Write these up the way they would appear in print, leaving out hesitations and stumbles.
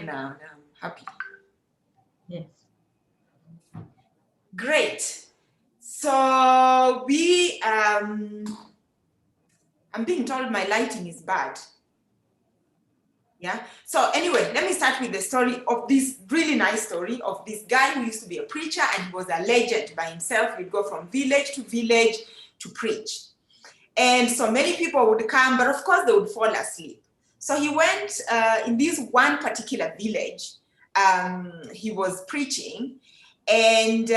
now and I'm happy. Yes. Great. So we, I'm being told my lighting is bad. Yeah. So anyway, let me start with the story of this really nice story of this guy who used to be a preacher, and he was a legend by himself. He'd go from village to village to preach. And so many people would come, but of course they would fall asleep. So he went in this one particular village, he was preaching, and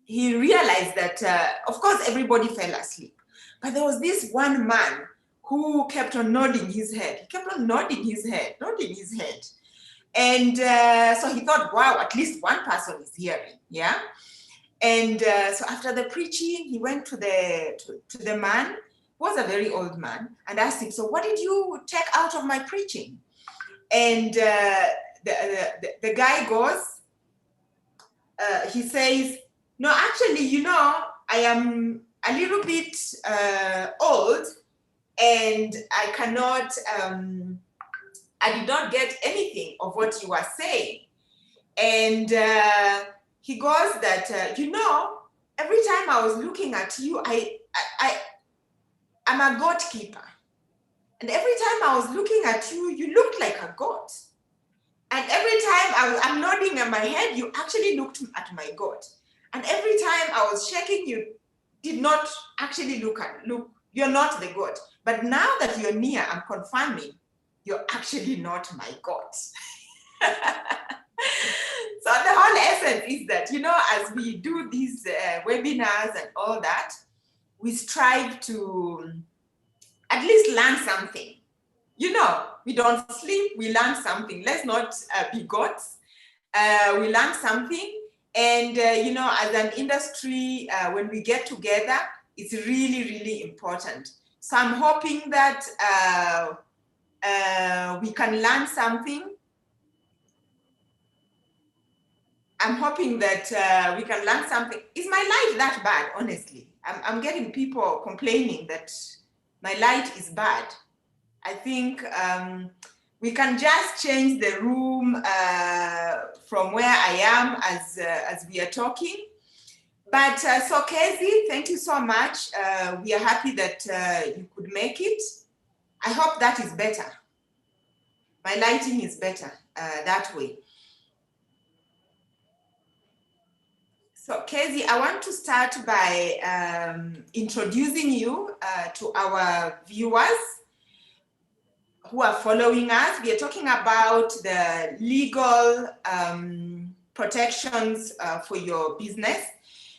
he realized that, of course, everybody fell asleep. But there was this one man who kept on nodding his head. He kept on nodding his head. And so he thought, wow, at least one person is hearing, yeah? And so after the preaching, he went to the man, who was a very old man, and asked him, so what did you take out of my preaching? And the guy goes, he says, no, actually, you know, I am a little bit old, and I cannot, I did not get anything of what you are saying. And he goes that, you know, every time I was looking at you, I'm a goat keeper. And every time I was looking at you, you looked like a goat. And every time I'm nodding in my head, you actually looked at my goat. And every time I was shaking, you did not actually look, you're not the goat. But now that you're near, I'm confirming you're actually not my goat. So the whole essence is that, you know, as we do these webinars and all that, we strive to at least learn something. You know, we don't sleep, we learn something. Let's not be goats. We learn something. And, you know, as an industry, when we get together, it's really, really important. So I'm hoping that we can learn something. I'm hoping that we can learn something. Is my light that bad, honestly? I'm getting people complaining that my light is bad. I think we can just change the room from where I am as we are talking. But so Kezi, thank you so much. We are happy that you could make it. I hope that is better. My lighting is better that way. So Kezi, I want to start by introducing you to our viewers who are following us. We are talking about the legal protections for your business.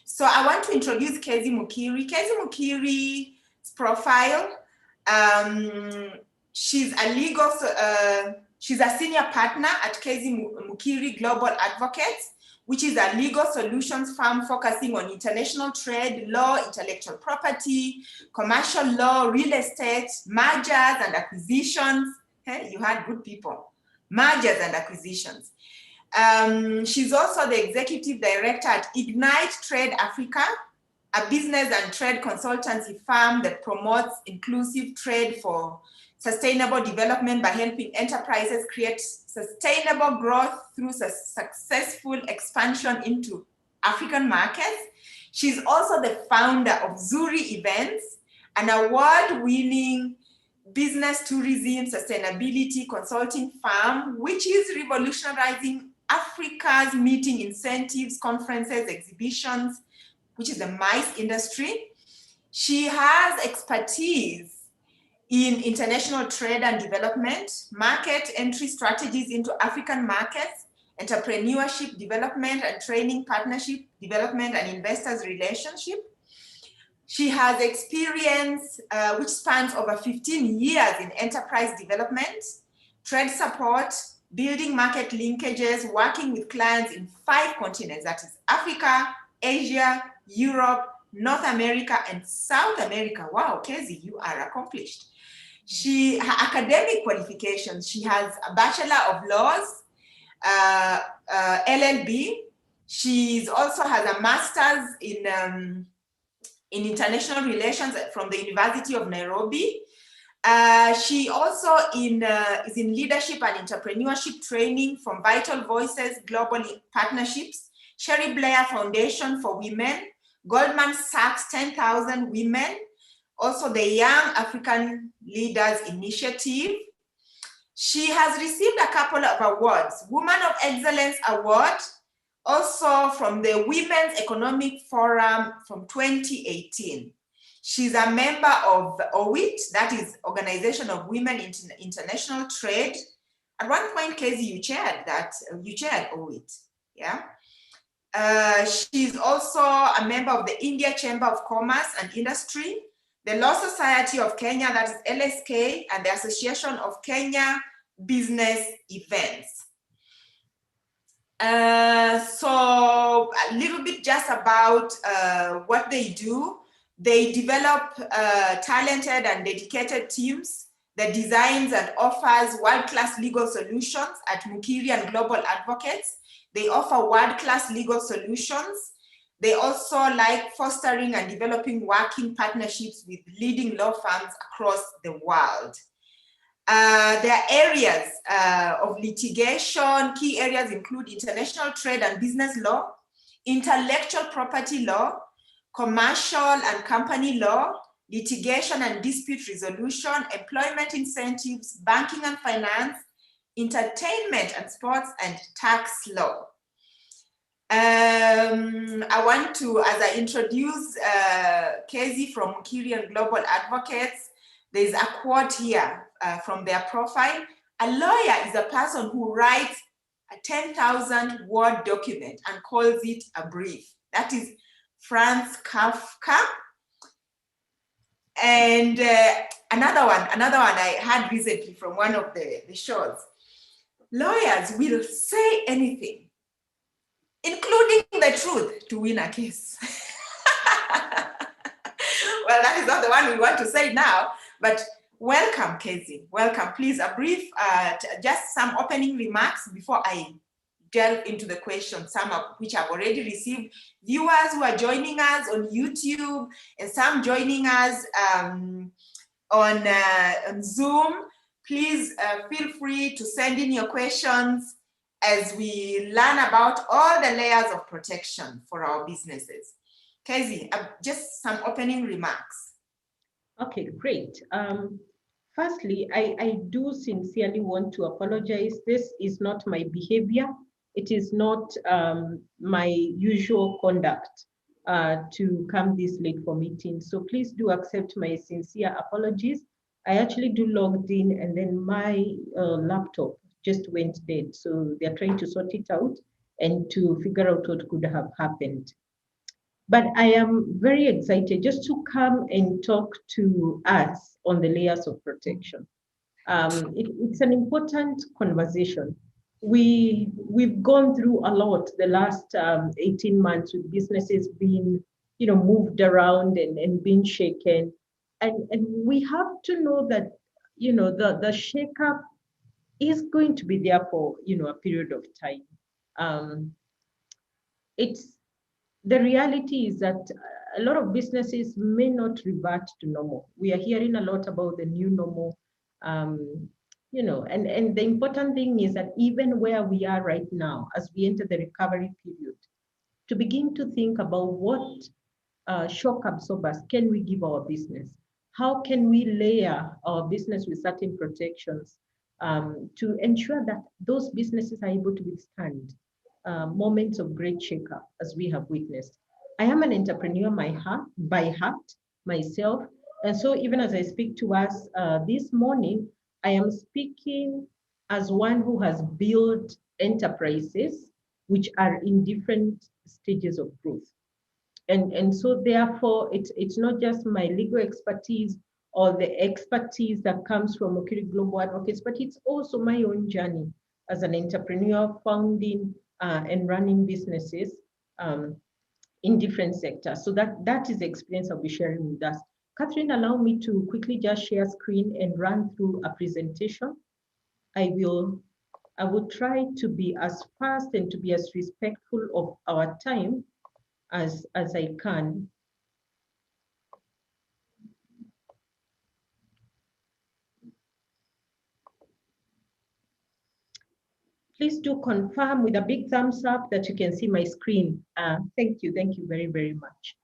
So I want to introduce Kezi Mukiri. Kezi Mukiri's profile, she's a senior partner at Kezi Mukiri Global Advocates, which is a legal solutions firm focusing on international trade, law, intellectual property, commercial law, real estate, mergers and acquisitions. Hey, you had good people. Mergers and acquisitions. She's also the executive director at Ignite Trade Africa, a business and trade consultancy firm that promotes inclusive trade for sustainable development by helping enterprises create sustainable growth through successful expansion into African markets. She's also the founder of Zuri Events, an award-winning business tourism sustainability consulting firm, which is revolutionizing Africa's meeting incentives, conferences, exhibitions, which is the MICE industry. She has expertise in international trade and development, market entry strategies into African markets, entrepreneurship development and training, partnership development and investors relationship. She has experience which spans over 15 years in enterprise development, trade support, building market linkages, working with clients in 5 continents, that is Africa, Asia, Europe, North America, and South America. Wow, Kezi, you are accomplished. Her academic qualifications, she has a Bachelor of Laws, LLB. She also has a Master's in International Relations from the University of Nairobi. She also is in leadership and entrepreneurship training from Vital Voices Global Partnerships, Sherry Blair Foundation for Women, Goldman Sachs 10,000 Women, also the Young African Leaders Initiative. She has received a couple of awards, Woman of Excellence Award, also from the Women's Economic Forum from 2018. She's a member of OWIT, that is Organization of Women International Trade. At one point, Casey, you chaired OWIT, yeah? She's also a member of the India Chamber of Commerce and Industry, the Law Society of Kenya, that is LSK, and the Association of Kenya Business Events. So a little bit just about what they do. They develop talented and dedicated teams that designs and offers world-class legal solutions at Mukiri and Global Advocates. They offer world-class legal solutions. They also like fostering and developing working partnerships with leading law firms across the world. Their areas of litigation, key areas include international trade and business law, intellectual property law, commercial and company law, litigation and dispute resolution, employment incentives, banking and finance, entertainment and sports, and tax law. I want to, as I introduce Casey from Mukiri and Global Advocates, there's a quote here from their profile. A lawyer is a person who writes a 10,000 word document and calls it a brief. That is Franz Kafka. And another one I had recently from one of the shows. Lawyers will say anything, including the truth, to win a case. Well, that is not the one we want to say now, but welcome, Casey. Welcome. Please, a brief, just some opening remarks before I delve into the questions, some of which I've already received. Viewers who are joining us on YouTube and some joining us on Zoom, please feel free to send in your questions as we learn about all the layers of protection for our businesses. Casey, just some opening remarks. Okay, great. Firstly, I do sincerely want to apologize. This is not my behavior. It is not my usual conduct to come this late for meetings. So please do accept my sincere apologies. I actually do logged in and then my laptop just went dead. So they're trying to sort it out and to figure out what could have happened. But I am very excited just to come and talk to us on the layers of protection. It's an important conversation. We've gone through a lot the last 18 months with businesses being, moved around and being shaken. And we have to know that, the shakeup is going to be there for, a period of time. The reality is that a lot of businesses may not revert to normal. We are hearing a lot about the new normal, and the important thing is that even where we are right now, as we enter the recovery period, to begin to think about what shock absorbers can we give our business? How can we layer our business with certain protections to ensure that those businesses are able to withstand moments of great shakeup as we have witnessed. I am an entrepreneur by heart, myself. And so even as I speak to us this morning, I am speaking as one who has built enterprises which are in different stages of growth. And so therefore, it's not just my legal expertise or the expertise that comes from Mukiri Global Advocates, but it's also my own journey as an entrepreneur founding and running businesses in different sectors. So that is the experience I'll be sharing with us. Catherine, allow me to quickly just share screen and run through a presentation. I will try to be as fast and to be as respectful of our time as I can. Please do confirm with a big thumbs up that you can see my screen. Thank you very, very much.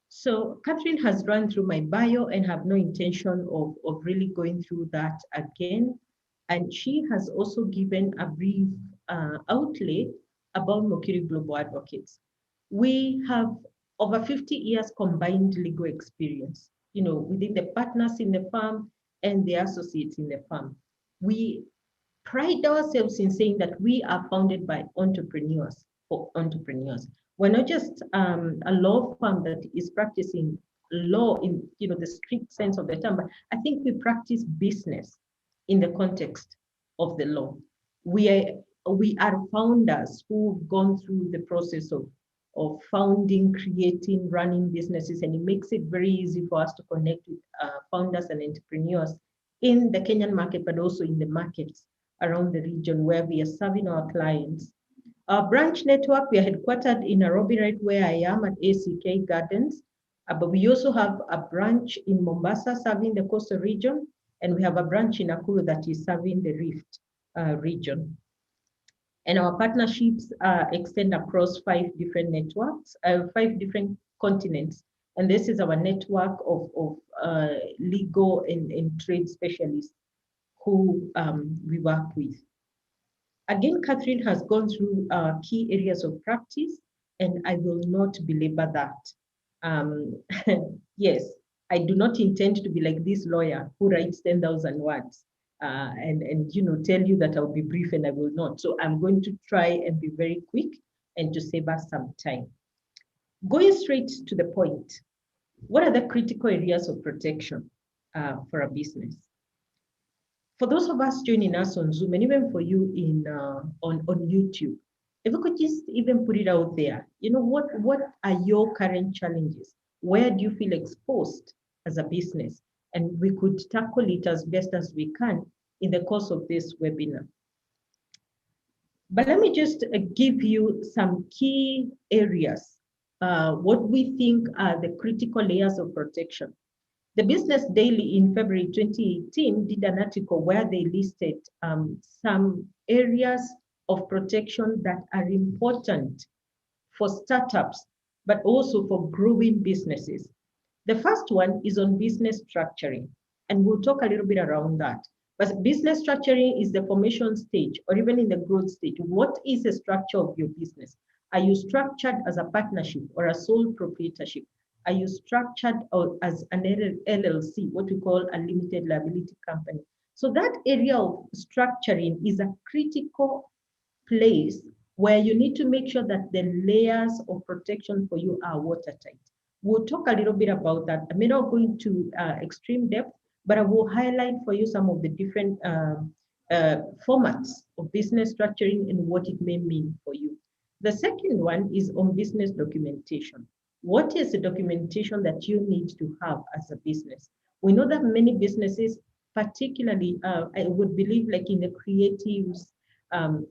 So Catherine has run through my bio and have no intention of really going through that again. And she has also given a brief outlay about Mukiri Global Advocates. We have over 50 years combined legal experience, within the partners in the firm and the associates in the firm. We pride ourselves in saying that we are founded by entrepreneurs for entrepreneurs. We're not just a law firm that is practicing law in the strict sense of the term, but I think we practice business in the context of the law. We are founders who've gone through the process of founding, creating, running businesses, and it makes it very easy for us to connect with founders and entrepreneurs in the Kenyan market, but also in the markets around the region where we are serving our clients. Our branch network, we are headquartered in Nairobi, right where I am at ACK Gardens, but we also have a branch in Mombasa serving the coastal region, and we have a branch in Nakuru that is serving the Rift region. And our partnerships extend across 5 different networks, 5 different continents. And this is our network of legal and trade specialists who we work with. Again, Catherine has gone through key areas of practice, and I will not belabor that. Yes, I do not intend to be like this lawyer who writes 10,000 words and tell you that I'll be brief, and I will not. So I'm going to try and be very quick and to save us some time. Going straight to the point, what are the critical areas of protection for a business? For those of us joining us on Zoom, and even for you on YouTube, if you could just even put it out there, what are your current challenges? Where do you feel exposed as a business? And we could tackle it as best as we can in the course of this webinar. But let me just give you some key areas, what we think are the critical layers of protection. The Business Daily in February 2018 did an article where they listed some areas of protection that are important for startups, but also for growing businesses. The first one is on business structuring, and we'll talk a little bit around that. But business structuring is the formation stage or even in the growth stage. What is the structure of your business? Are you structured as a partnership or a sole proprietorship? Are you structured as an LLC, what we call a limited liability company? So that area of structuring is a critical place where you need to make sure that the layers of protection for you are watertight. We'll talk a little bit about that. I may not go into extreme depth, but I will highlight for you some of the different formats of business structuring and what it may mean for you. The second one is on business documentation. What is the documentation that you need to have as a business? We know that many businesses, particularly, I would believe like in the creatives,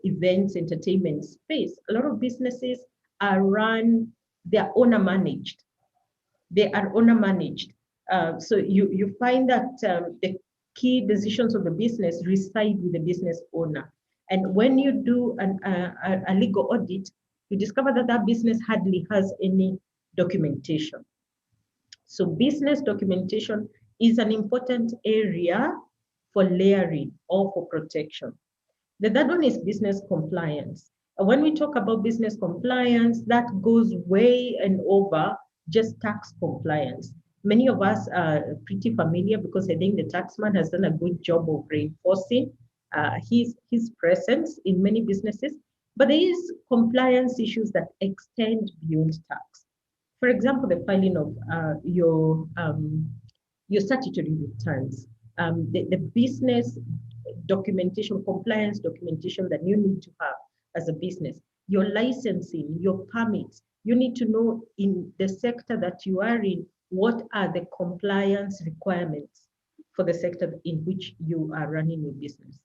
events, entertainment space, a lot of businesses are run, they're owner managed. They are owner managed. So you find that the key decisions of the business reside with the business owner. And when you do a legal audit, you discover that that business hardly has any documentation. So business documentation is an important area for layering or for protection. The third one is business compliance. And when we talk about business compliance, that goes way and over just tax compliance. Many of us are pretty familiar because I think the taxman has done a good job of reinforcing his presence in many businesses, but there is compliance issues that extend beyond tax. For example, the filing of your statutory returns, the business documentation, compliance documentation that you need to have as a business, your licensing, your permits. You need to know in the sector that you are in, what are the compliance requirements for the sector in which you are running your business.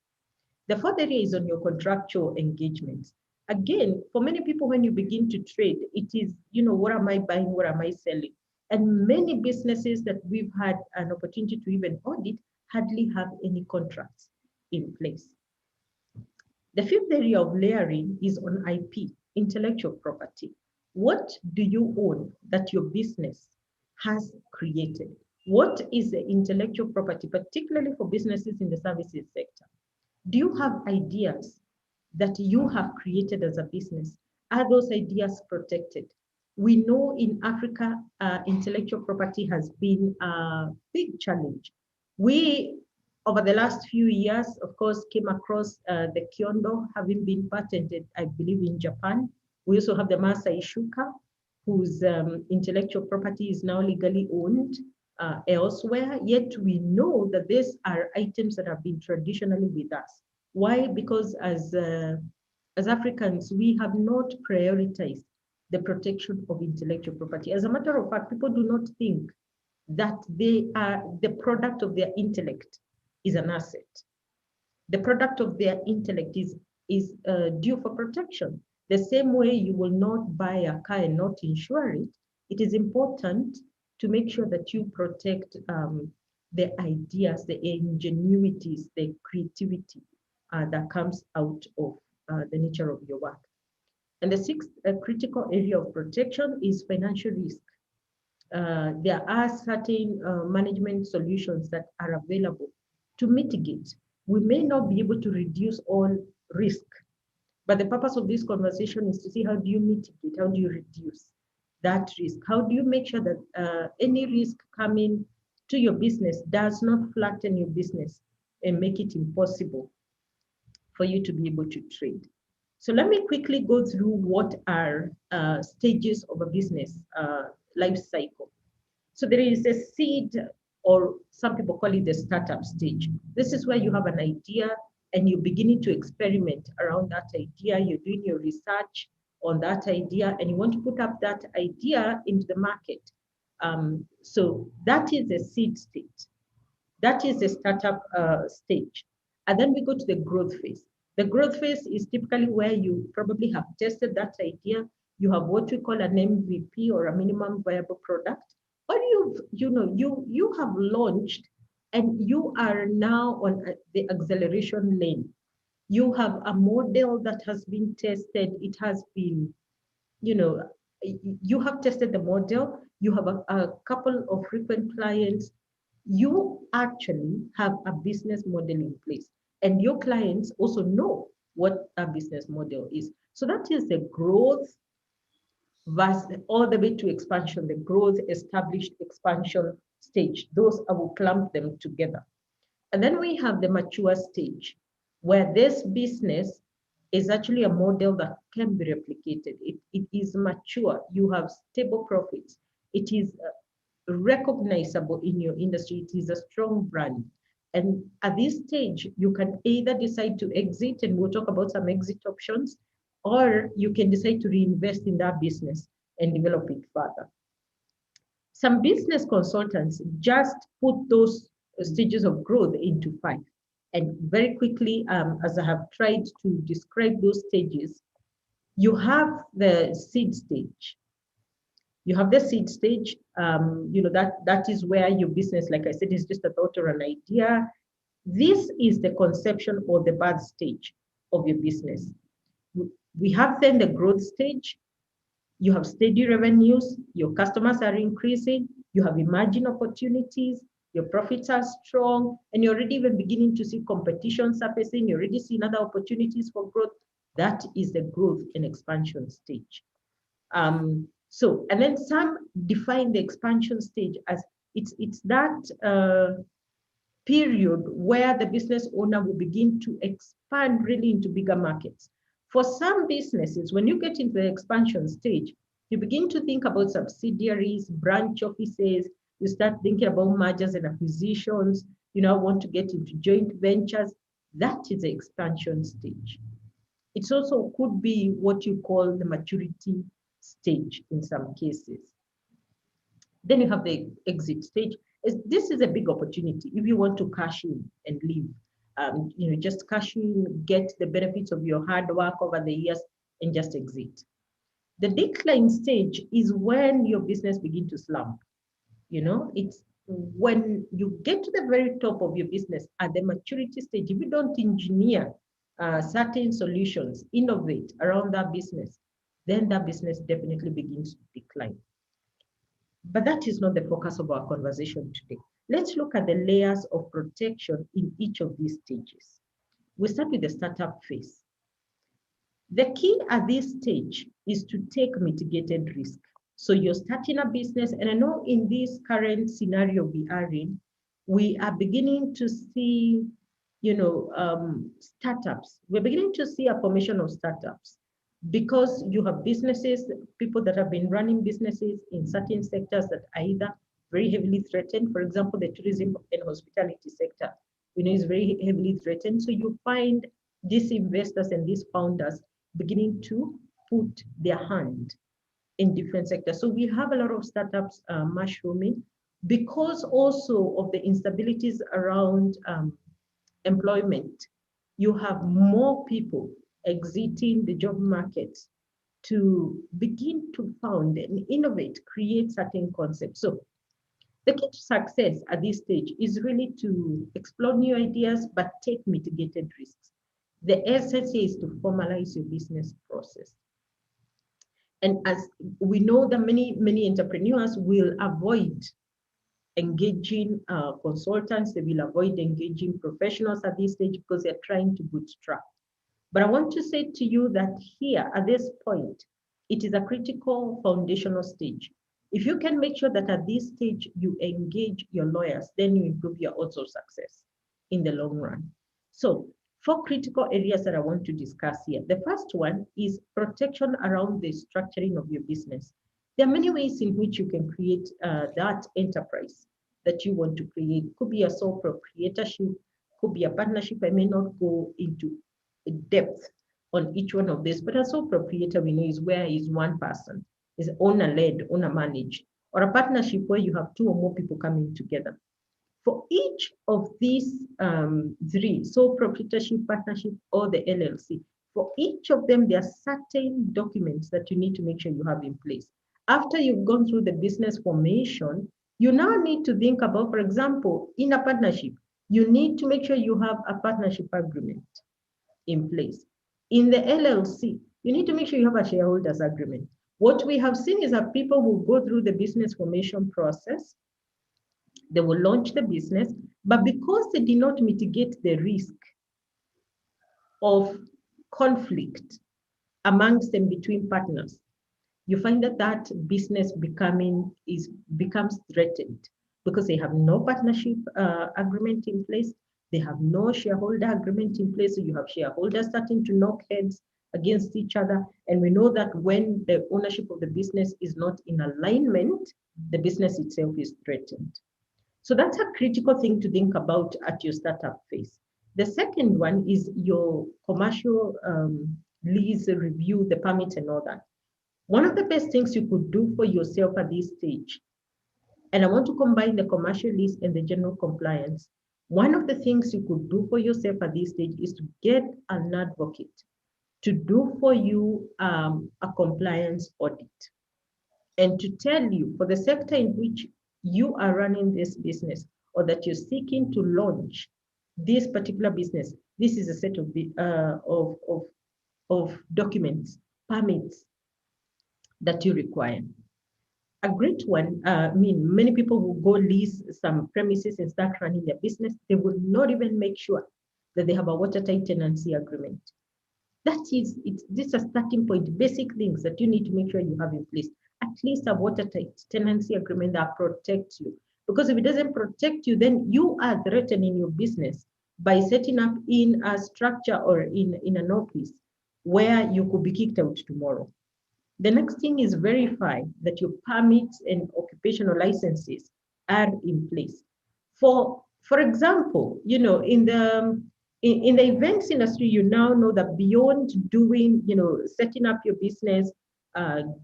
The fourth area is on your contractual engagements. Again, for many people, when you begin to trade, it is, what am I buying? What am I selling? And many businesses that we've had an opportunity to even audit hardly have any contracts in place. The fifth area of layering is on IP, intellectual property. What do you own that your business has created? What is the intellectual property, particularly for businesses in the services sector? Do you have ideas that you have created as a business? Are those ideas protected? We know in Africa, intellectual property has been a big challenge. We, over the last few years, of course, came across the Kyondo having been patented, I believe, in Japan. We also have the Masai Shuka, whose intellectual property is now legally owned elsewhere, yet we know that these are items that have been traditionally with us. Why? Because as Africans, we have not prioritized the protection of intellectual property. As a matter of fact, people do not think that they are the product of their intellect is an asset. The product of their intellect is due for protection. The same way you will not buy a car and not insure it, it is important to make sure that you protect the ideas, the ingenuities, the creativity that comes out of the nature of your work. And the sixth critical area of protection is financial risk. There are certain management solutions that are available to mitigate. We may not be able to reduce all risk, but the purpose of this conversation is to see how do you mitigate, how do you reduce that risk? How do you make sure that any risk coming to your business does not flatten your business and make it impossible for you to be able to trade? So let me quickly go through what are stages of a business life cycle. So there is a seed, or some people call it the startup stage. This is where you have an idea and you're beginning to experiment around that idea. You're doing your research on that idea and you want to put up that idea into the market. So that is the seed stage. That is the startup stage. And then we go to the growth phase. The growth phase is typically where you probably have tested that idea. You have what we call an MVP, or a minimum viable product, or you have launched and you are now on the acceleration lane. You have a model that has been tested. It has been, you have tested the model. You have a couple of frequent clients. You actually have a business model in place, and your clients also know what a business model is. So that is the growth all the way to expansion, the growth, established, expansion stage. Those, I will clump them together. And then we have the mature stage, where this business is actually a model that can be replicated. It is mature. You have stable profits. It is recognizable in your industry. It is a strong brand. And at this stage, you can either decide to exit, and we'll talk about some exit options, or you can decide to reinvest in that business and develop it further. Some business consultants just put those stages of growth into 5. And very quickly, as I have tried to describe those stages, you have the seed stage. You have the seed stage, that is where your business, like I said, is just a thought or an idea. This is the conception or the birth stage of your business. We have then the growth stage. You have steady revenues, your customers are increasing, you have emerging opportunities, your profits are strong, and you're already even beginning to see competition surfacing, you're already seeing other opportunities for growth. That is the growth and expansion stage. And then some define the expansion stage as it's that period where the business owner will begin to expand really into bigger markets. For some businesses, when you get into the expansion stage, you begin to think about subsidiaries, branch offices, you start thinking about mergers and acquisitions, want to get into joint ventures. That is the expansion stage. It also could be what you call the maturity stage in some cases. Then you have the exit stage. This is a big opportunity if you want to cash in and leave. Just cash in, get the benefits of your hard work over the years, and just exit. The decline stage is when your business begins to slump. It's when you get to the very top of your business at the maturity stage. If you don't engineer certain solutions, innovate around that business, then that business definitely begins to decline. But that is not the focus of our conversation today. Let's look at the layers of protection in each of these stages. We start with the startup phase. The key at this stage is to take mitigated risk. So you're starting a business, and I know in this current scenario we are in, we are beginning to see, startups. We're beginning to see a formation of startups because you have businesses, people that have been running businesses in certain sectors that are either very heavily threatened. For example, the tourism and hospitality sector, is very heavily threatened. So you find these investors and these founders beginning to put their hand in different sectors. So we have a lot of startups mushrooming because also of the instabilities around employment. You have more people exiting the job market to begin to found and innovate, create certain concepts. So the key to success at this stage is really to explore new ideas, but take mitigated risks. The essence is to formalize your business process. And as we know that many entrepreneurs will avoid engaging consultants, they will avoid engaging professionals at this stage because they're trying to bootstrap. But I want to say to you that here at this point, it is a critical foundational stage. If you can make sure that at this stage you engage your lawyers, then you improve your odds of success in the long run. So 4 critical areas that I want to discuss here. The first one is protection around the structuring of your business. There are many ways in which you can create that enterprise that you want to create. Could be a sole proprietorship, could be a partnership. I may not go into depth on each one of these, but a sole proprietor we know is where is one person, is owner-led, owner-managed, or a partnership where you have 2 or more people coming together. For each of these 3, sole proprietorship, partnership, or the LLC, for each of them, there are certain documents that you need to make sure you have in place. After you've gone through the business formation, you now need to think about, for example, in a partnership, you need to make sure you have a partnership agreement in place. In the LLC, you need to make sure you have a shareholders agreement. What we have seen is that people will go through the business formation process, they will launch the business, but because they did not mitigate the risk of conflict amongst them between partners, you find that that business becomes threatened because they have no partnership agreement in place, they have no shareholder agreement in place, so you have shareholders starting to knock heads against each other, and we know that when the ownership of the business is not in alignment, the business itself is threatened. So that's a critical thing to think about at your startup phase. The second one is your commercial lease review, the permits and all that. One of the best things you could do for yourself at this stage, and I want to combine the commercial lease and the general compliance. One of the things you could do for yourself at this stage is to get an advocate to do for you a compliance audit and to tell you for the sector in which you are running this business or that you're seeking to launch this particular business, this is a set of documents, permits that you require. A great one, many people will go lease some premises and start running their business. They will not even make sure that they have a watertight tenancy agreement. This is a starting point, basic things that you need to make sure you have in place. At least a watertight tenancy agreement that protects you. Because if it doesn't protect you, then you are threatening your business by setting up in a structure or in an office where you could be kicked out tomorrow. The next thing is verify that your permits and occupational licenses are in place. For example, in the events industry, you now know that beyond doing, setting up your business,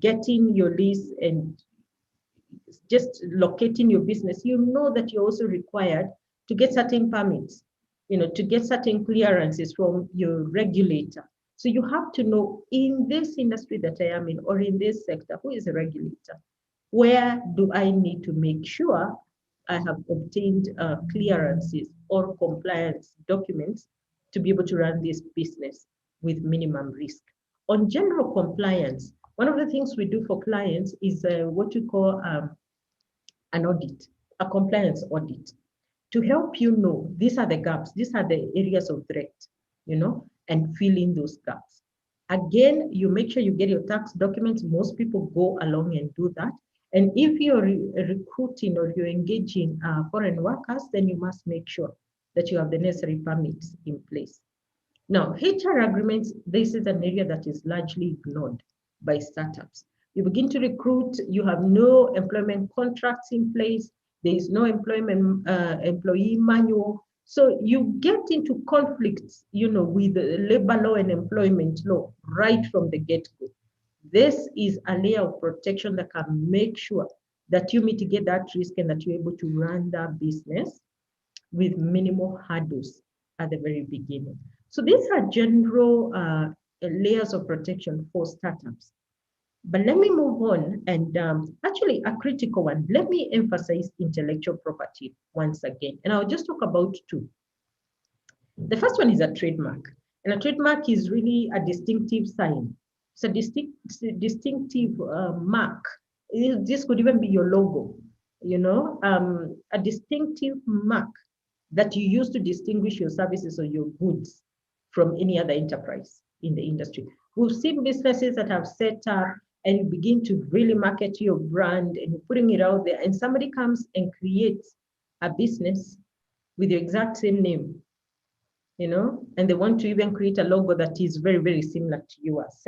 getting your lease and just locating your business, you know that you're also required to get certain permits, to get certain clearances from your regulator. So you have to know in this industry that I am in or in this sector, who is a regulator? Where do I need to make sure I have obtained clearances or compliance documents to be able to run this business with minimum risk. On general compliance, one of the things we do for clients is what we call an audit, a compliance audit, to help you know these are the gaps, these are the areas of threat, and fill in those gaps. Again, you make sure you get your tax documents. Most people go along and do that. And if you're recruiting or you're engaging foreign workers, then you must make sure that you have the necessary permits in place. Now, HR agreements, this is an area that is largely ignored by startups. You begin to recruit, you have no employment contracts in place, there is no employee manual. So you get into conflicts, with the labor law and employment law right from the get-go. This is a layer of protection that can make sure that you mitigate that risk and that you're able to run that business with minimal hurdles at the very beginning. So these are general layers of protection for startups. But let me move on, and actually a critical one. Let me emphasize intellectual property once again, and I'll just talk about two. The first one is a trademark, and a trademark is really a distinctive sign. It's a distinctive mark. This could even be your logo, a distinctive mark that you use to distinguish your services or your goods from any other enterprise in the industry. We've seen businesses that have set up and you begin to really market your brand and you're putting it out there, and somebody comes and creates a business with your exact same name, and they want to even create a logo that is very, very similar to yours.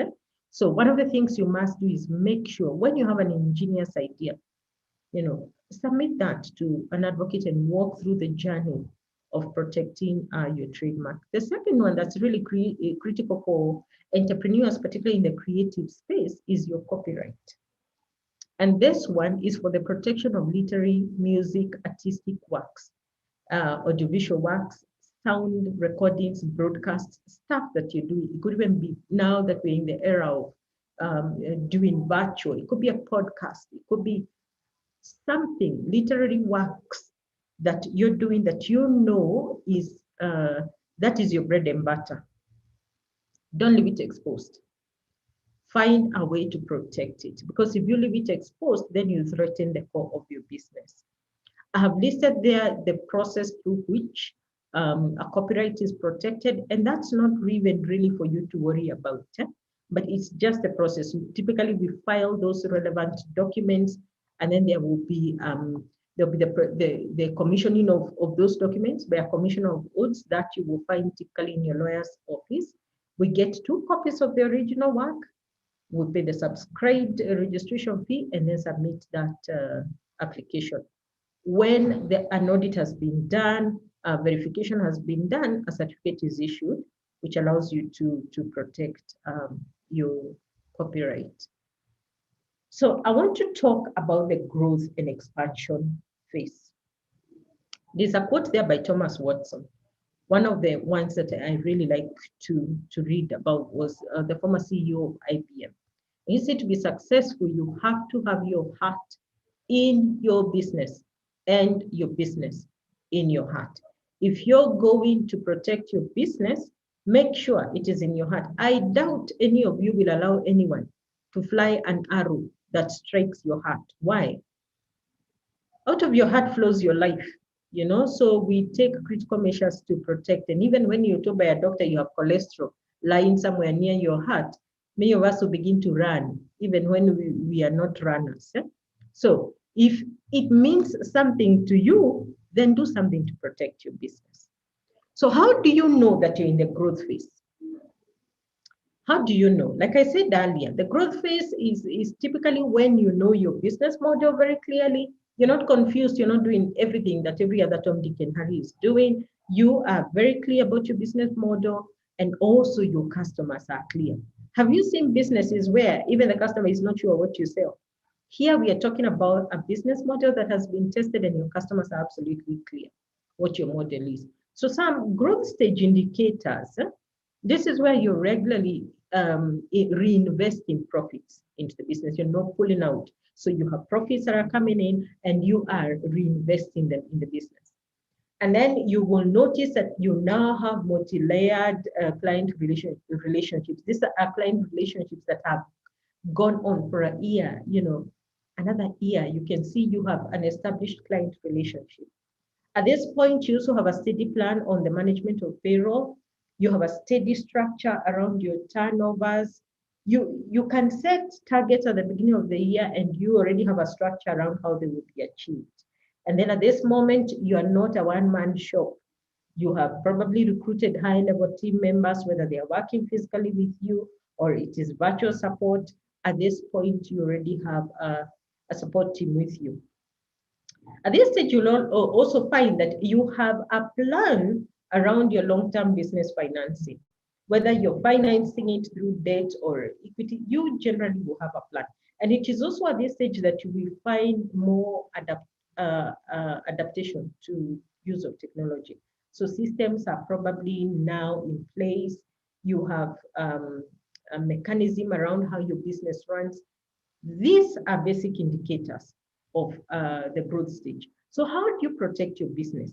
So one of the things you must do is make sure when you have an ingenious idea, submit that to an advocate and walk through the journey of protecting your trademark. The second one that's really critical for entrepreneurs, particularly in the creative space, is your copyright. And this one is for the protection of literary, music, artistic works, audiovisual works, sound recordings, broadcasts, stuff that you do. It could even be, now that we're in the era of doing virtual, it could be a podcast, it could be something, literary works that you're doing that is that is your bread and butter. Don't leave it exposed. Find a way to protect it, because if you leave it exposed, then you threaten the core of your business. I have listed there the process through which a copyright is protected, and that's not even really for you to worry about, but it's just the process. Typically, we file those relevant documents, and then there will be the commissioning of those documents by a commissioner of oaths that you will find typically in your lawyer's office. We get 2 copies of the original work, we pay the subscribed registration fee, and then submit that application. When an audit has been done, verification has been done, a certificate is issued, which allows you to protect your copyright. So I want to talk about the growth and expansion phase. There's a quote there by Thomas Watson. One of the ones that I really like to read about was the former CEO of IBM. He said, to be successful, you have to have your heart in your business and your business in your heart. If you're going to protect your business, make sure it is in your heart. I doubt any of you will allow anyone to fly an arrow that strikes your heart. Why? Out of your heart flows your life, so we take critical measures to protect. And even when you're told by a doctor you have cholesterol lying somewhere near your heart, many of us will begin to run, even when we are not runners. So if it means something to you, then do something to protect your business. So how do you know that you're in the growth phase? How do you know? Like I said earlier, the growth phase is typically when you know your business model very clearly. You're not confused. You're not doing everything that every other Tom, Dick, and Harry is doing. You are very clear about your business model, and also your customers are clear. Have you seen businesses where even the customer is not sure what you sell? Here we are talking about a business model that has been tested and your customers are absolutely clear what your model is. So some growth stage indicators, this is where you regularly reinvest in profits into the business. You're not pulling out. So you have profits that are coming in and you are reinvesting them in the business. And then you will notice that you now have multi-layered client relationships. These are client relationships that have gone on for a year, another year. You can see you have an established client relationship. At this point, you also have a steady plan on the management of payroll. You have a steady structure around your turnovers. You can set targets at the beginning of the year, and you already have a structure around how they will be achieved. And then at this moment, you are not a one-man shop. You have probably recruited high-level team members, whether they are working physically with you or it is virtual support. At this point, you already have a support team with you. At this stage, you'll also find that you have a plan around your long-term business financing. Whether you're financing it through debt or equity, you generally will have a plan. And it is also at this stage that you will find more adaptation to use of technology. So systems are probably now in place. You have a mechanism around how your business runs. These are basic indicators of the growth stage. So how do you protect your business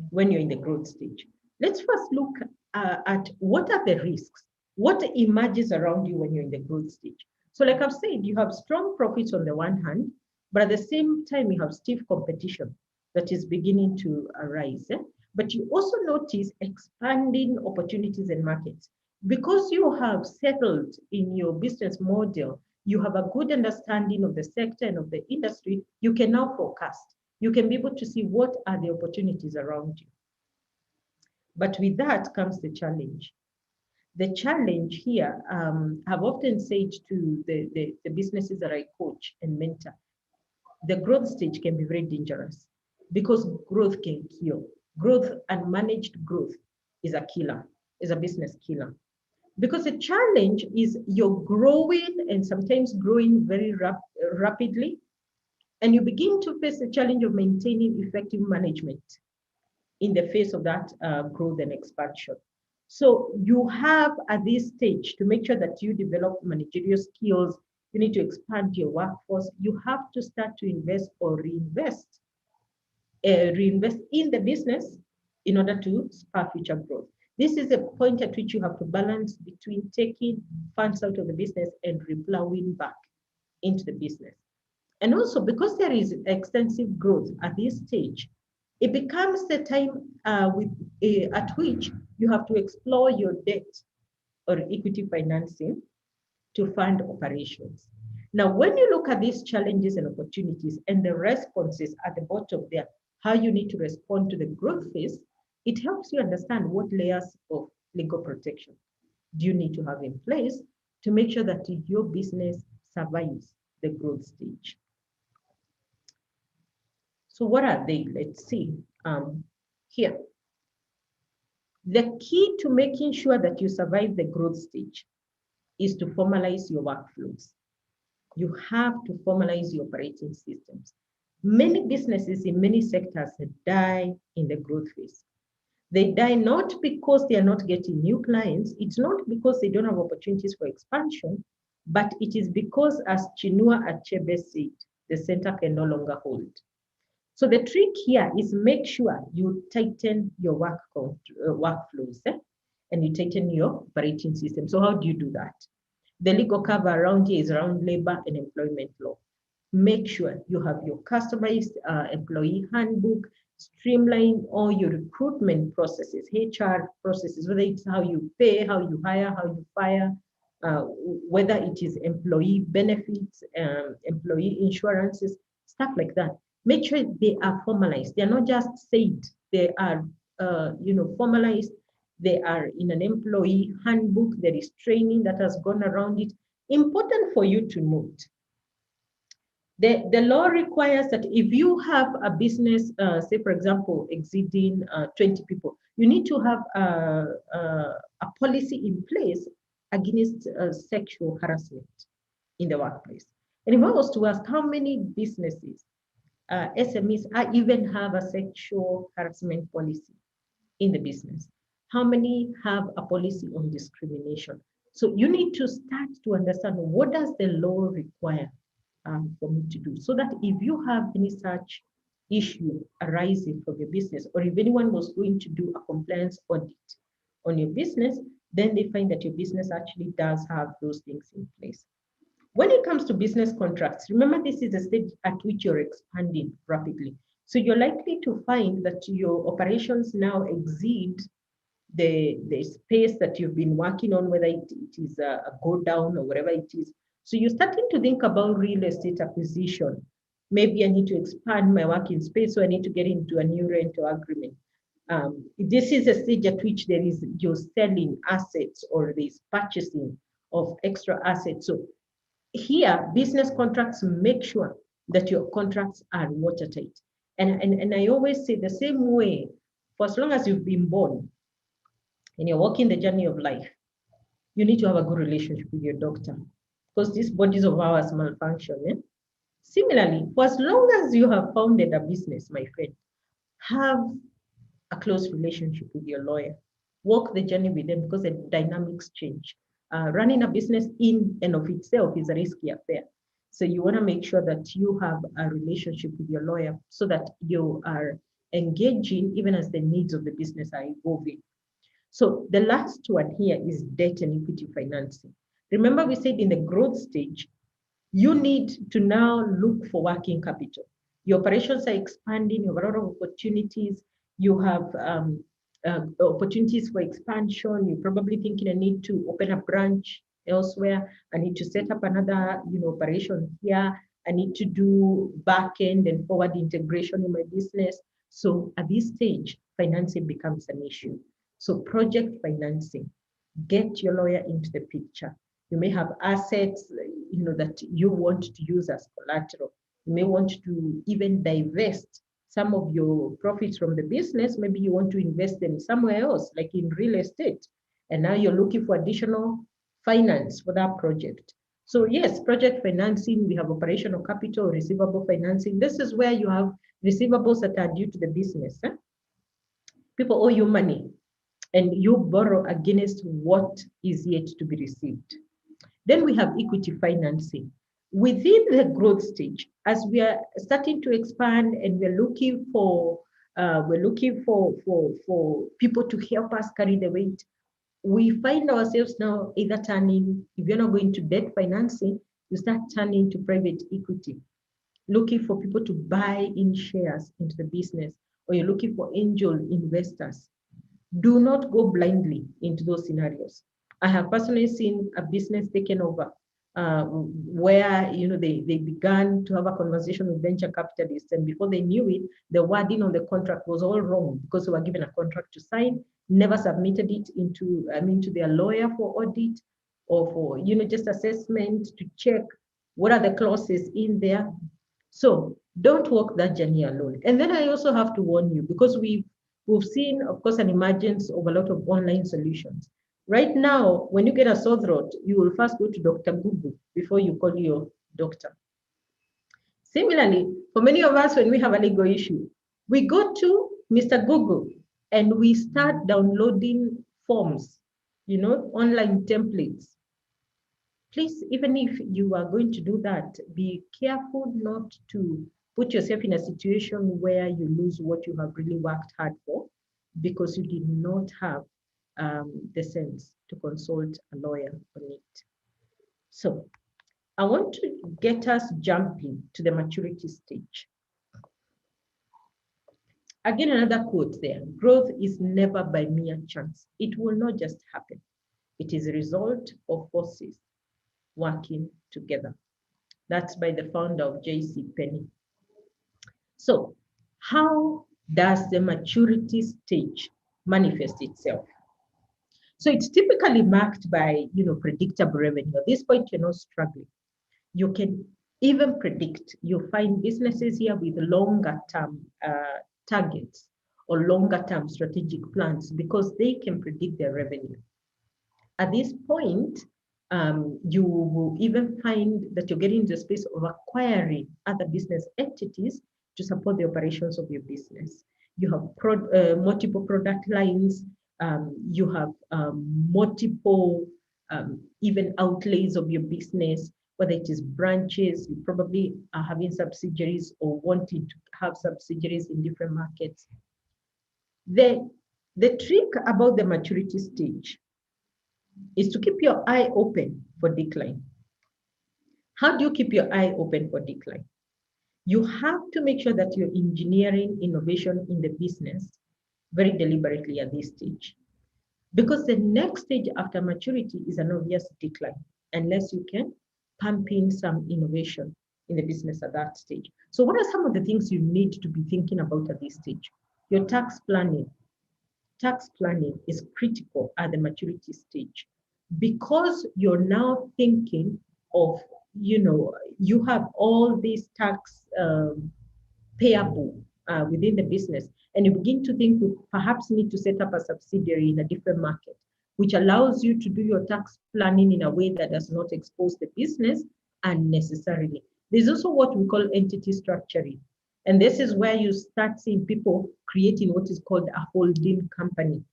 when you're in the growth stage? Let's first look at what are the risks, what emerges around you when you're in the growth stage. So like I've said, you have strong profits on the one hand, but at the same time, you have stiff competition that is beginning to arise. But you also notice expanding opportunities and markets. Because you have settled in your business model, you have a good understanding of the sector and of the industry, you can now forecast. You can be able to see what are the opportunities around you. But with that comes the challenge. The challenge here, I've often said to the businesses that I coach and mentor, the growth stage can be very dangerous because growth can kill. Growth, unmanaged growth, is a killer, is a business killer. Because the challenge is you're growing and sometimes growing very rapidly, and you begin to face the challenge of maintaining effective management in the face of that growth and expansion. So you have at this stage to make sure that you develop managerial skills. You need to expand your workforce. You have to start to invest or reinvest in the business in order to spur future growth. This is a point at which you have to balance between taking funds out of the business and replowing back into the business. And also because there is extensive growth at this stage, it becomes the time at which you have to explore your debt or equity financing to fund operations. Now, when you look at these challenges and opportunities and the responses at the bottom there, how you need to respond to the growth phase, it helps you understand what layers of legal protection do you need to have in place to make sure that your business survives the growth stage. So what are they? Let's see here. The key to making sure that you survive the growth stage is to formalize your workflows. You have to formalize your operating systems. Many businesses in many sectors die in the growth phase. They die not because they are not getting new clients. It's not because they don't have opportunities for expansion, but it is because, as Chinua Achebe said, the center can no longer hold. So the trick here is make sure you tighten your workflows and you tighten your operating system. So how do you do that? The legal cover around here is around labor and employment law. Make sure you have your customized employee handbook, streamline all your recruitment processes, HR processes, whether it's how you pay, how you hire, how you fire, whether it is employee benefits, employee insurances, stuff like that. Make sure they are formalized. They are not just said, they are formalized. They are in an employee handbook. There is training that has gone around it. Important for you to note. The law requires that if you have a business, say for example, exceeding 20 people, you need to have a policy in place against sexual harassment in the workplace. And if I was to ask how many businesses, SMEs, even have a sexual harassment policy in the business, how many have a policy on discrimination? So you need to start to understand, what does the law require for me to do, so that if you have any such issue arising from your business, or if anyone was going to do a compliance audit on your business, then they find that your business actually does have those things in place. When it comes to business contracts, remember this is a stage at which you're expanding rapidly. So you're likely to find that your operations now exceed the space that you've been working on, whether it is a go down or whatever it is. So you're starting to think about real estate acquisition. Maybe I need to expand my working space, so I need to get into a new rental agreement. This is a stage at which you're selling assets or there's purchasing of extra assets. So here, business contracts make sure that your contracts are watertight. And I always say the same way, for as long as you've been born and you're walking the journey of life, you need to have a good relationship with your doctor, because these bodies of ours malfunction. Eh? Similarly, for as long as you have founded a business, my friend, have a close relationship with your lawyer. Walk the journey with them, because the dynamics change. Running a business in and of itself is a risky affair. So you want to make sure that you have a relationship with your lawyer so that you are engaging even as the needs of the business are evolving. So the last one here is debt and equity financing. Remember, we said in the growth stage, you need to now look for working capital. Your operations are expanding, you have a lot of opportunities, you have opportunities for expansion. You're probably thinking, I need to open a branch elsewhere, I need to set up another operation here, I need to do back end and forward integration in my business. So at this stage, financing becomes an issue. So project financing, get your lawyer into the picture. You may have assets that you want to use as collateral. You may want to even divest some of your profits from the business. Maybe you want to invest them somewhere else, like in real estate. And now you're looking for additional finance for that project. So yes, project financing, we have operational capital, receivable financing. This is where you have receivables that are due to the business. Eh? People owe you money and you borrow against what is yet to be received. Then we have equity financing. Within the growth stage, as we are starting to expand and we're looking for people to help us carry the weight, we find ourselves now either turning, if you're not going to debt financing, you start turning to private equity, looking for people to buy in shares into the business, or you're looking for angel investors. Do not go blindly into those scenarios. I have personally seen a business taken over where they began to have a conversation with venture capitalists, and before they knew it, the wording on the contract was all wrong, because they were given a contract to sign, never submitted it to their lawyer for audit or for just assessment to check what are the clauses in there. So don't walk that journey alone. And then I also have to warn you, because we've seen, of course, an emergence of a lot of online solutions. Right now, when you get a sore throat, you will first go to Dr. Google before you call your doctor. Similarly, for many of us, when we have a legal issue, we go to Mr. Google and we start downloading forms, online templates. Please, even if you are going to do that, be careful not to put yourself in a situation where you lose what you have really worked hard for, because you did not have the sense to consult a lawyer on it. So I want to get us jumping to the maturity stage. Again, another quote there: growth is never by mere chance. It will not just happen. It is a result of forces working together. That's by the founder of J.C. Penney. So how does the maturity stage manifest itself? So it's typically marked by, predictable revenue. At this point, you're not struggling. You can even predict. You'll find businesses here with longer term targets or longer term strategic plans, because they can predict their revenue. At this point, you will even find that you're getting into the space of acquiring other business entities to support the operations of your business. You have multiple product lines. You have multiple even outlays of your business. whether it is branches, you probably are having subsidiaries or wanting to have subsidiaries in different markets. The trick about the maturity stage is to keep your eye open for decline. How do you keep your eye open for decline? You have to make sure that you're engineering innovation in the business very deliberately at this stage. Because the next stage after maturity is an obvious decline, unless you can pump in some innovation in the business at that stage. So what are some of the things you need to be thinking about at this stage? Your tax planning. Tax planning is critical at the maturity stage because you're now thinking of, you have all these tax payable within the business, and you begin to think you perhaps need to set up a subsidiary in a different market, which allows you to do your tax planning in a way that does not expose the business unnecessarily. There's also what we call entity structuring. And this is where you start seeing people creating what is called a holding company,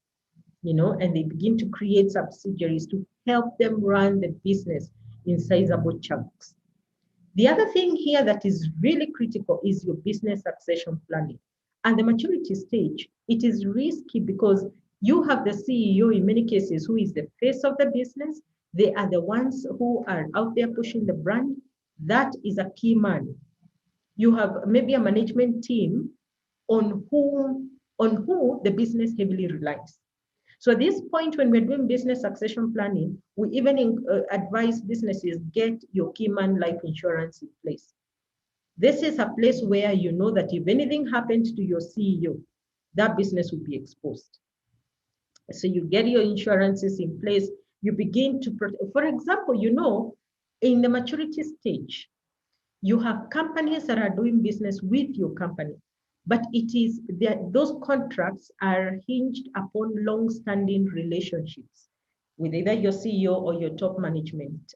and they begin to create subsidiaries to help them run the business in sizable chunks. The other thing here that is really critical is your business succession planning. At the maturity stage, it is risky because you have the CEO in many cases who is the face of the business. They are the ones who are out there pushing the brand. That is a key man. You have maybe a management team on who the business heavily relies. So at this point, when we're doing business succession planning, we even advise businesses, get your key man life insurance in place. This is a place where you know that if anything happens to your CEO, that business will be exposed. So you get your insurances in place, you begin to, for example, in the maturity stage, you have companies that are doing business with your company, but those contracts are hinged upon long-standing relationships with either your CEO or your top management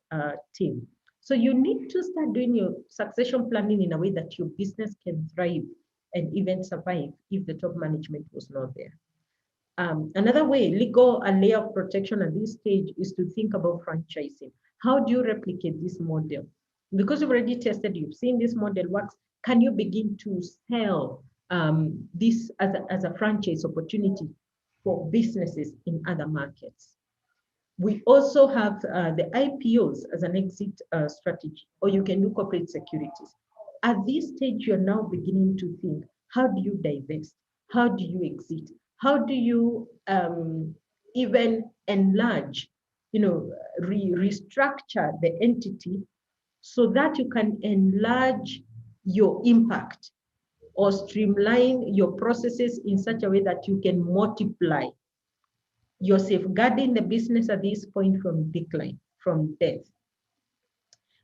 team. So you need to start doing your succession planning in a way that your business can thrive and even survive if the top management was not there. Another way, legal and layer of protection at this stage, is to think about franchising. How do you replicate this model? Because you've already tested, you've seen this model works, can you begin to sell this as a franchise opportunity for businesses in other markets? We also have the IPOs as an exit strategy, or you can do corporate securities. At this stage, you're now beginning to think, how do you divest? How do you exit? How do you even enlarge, restructure the entity so that you can enlarge your impact or streamline your processes in such a way that you can multiply? You're safeguarding the business at this point from decline, from death.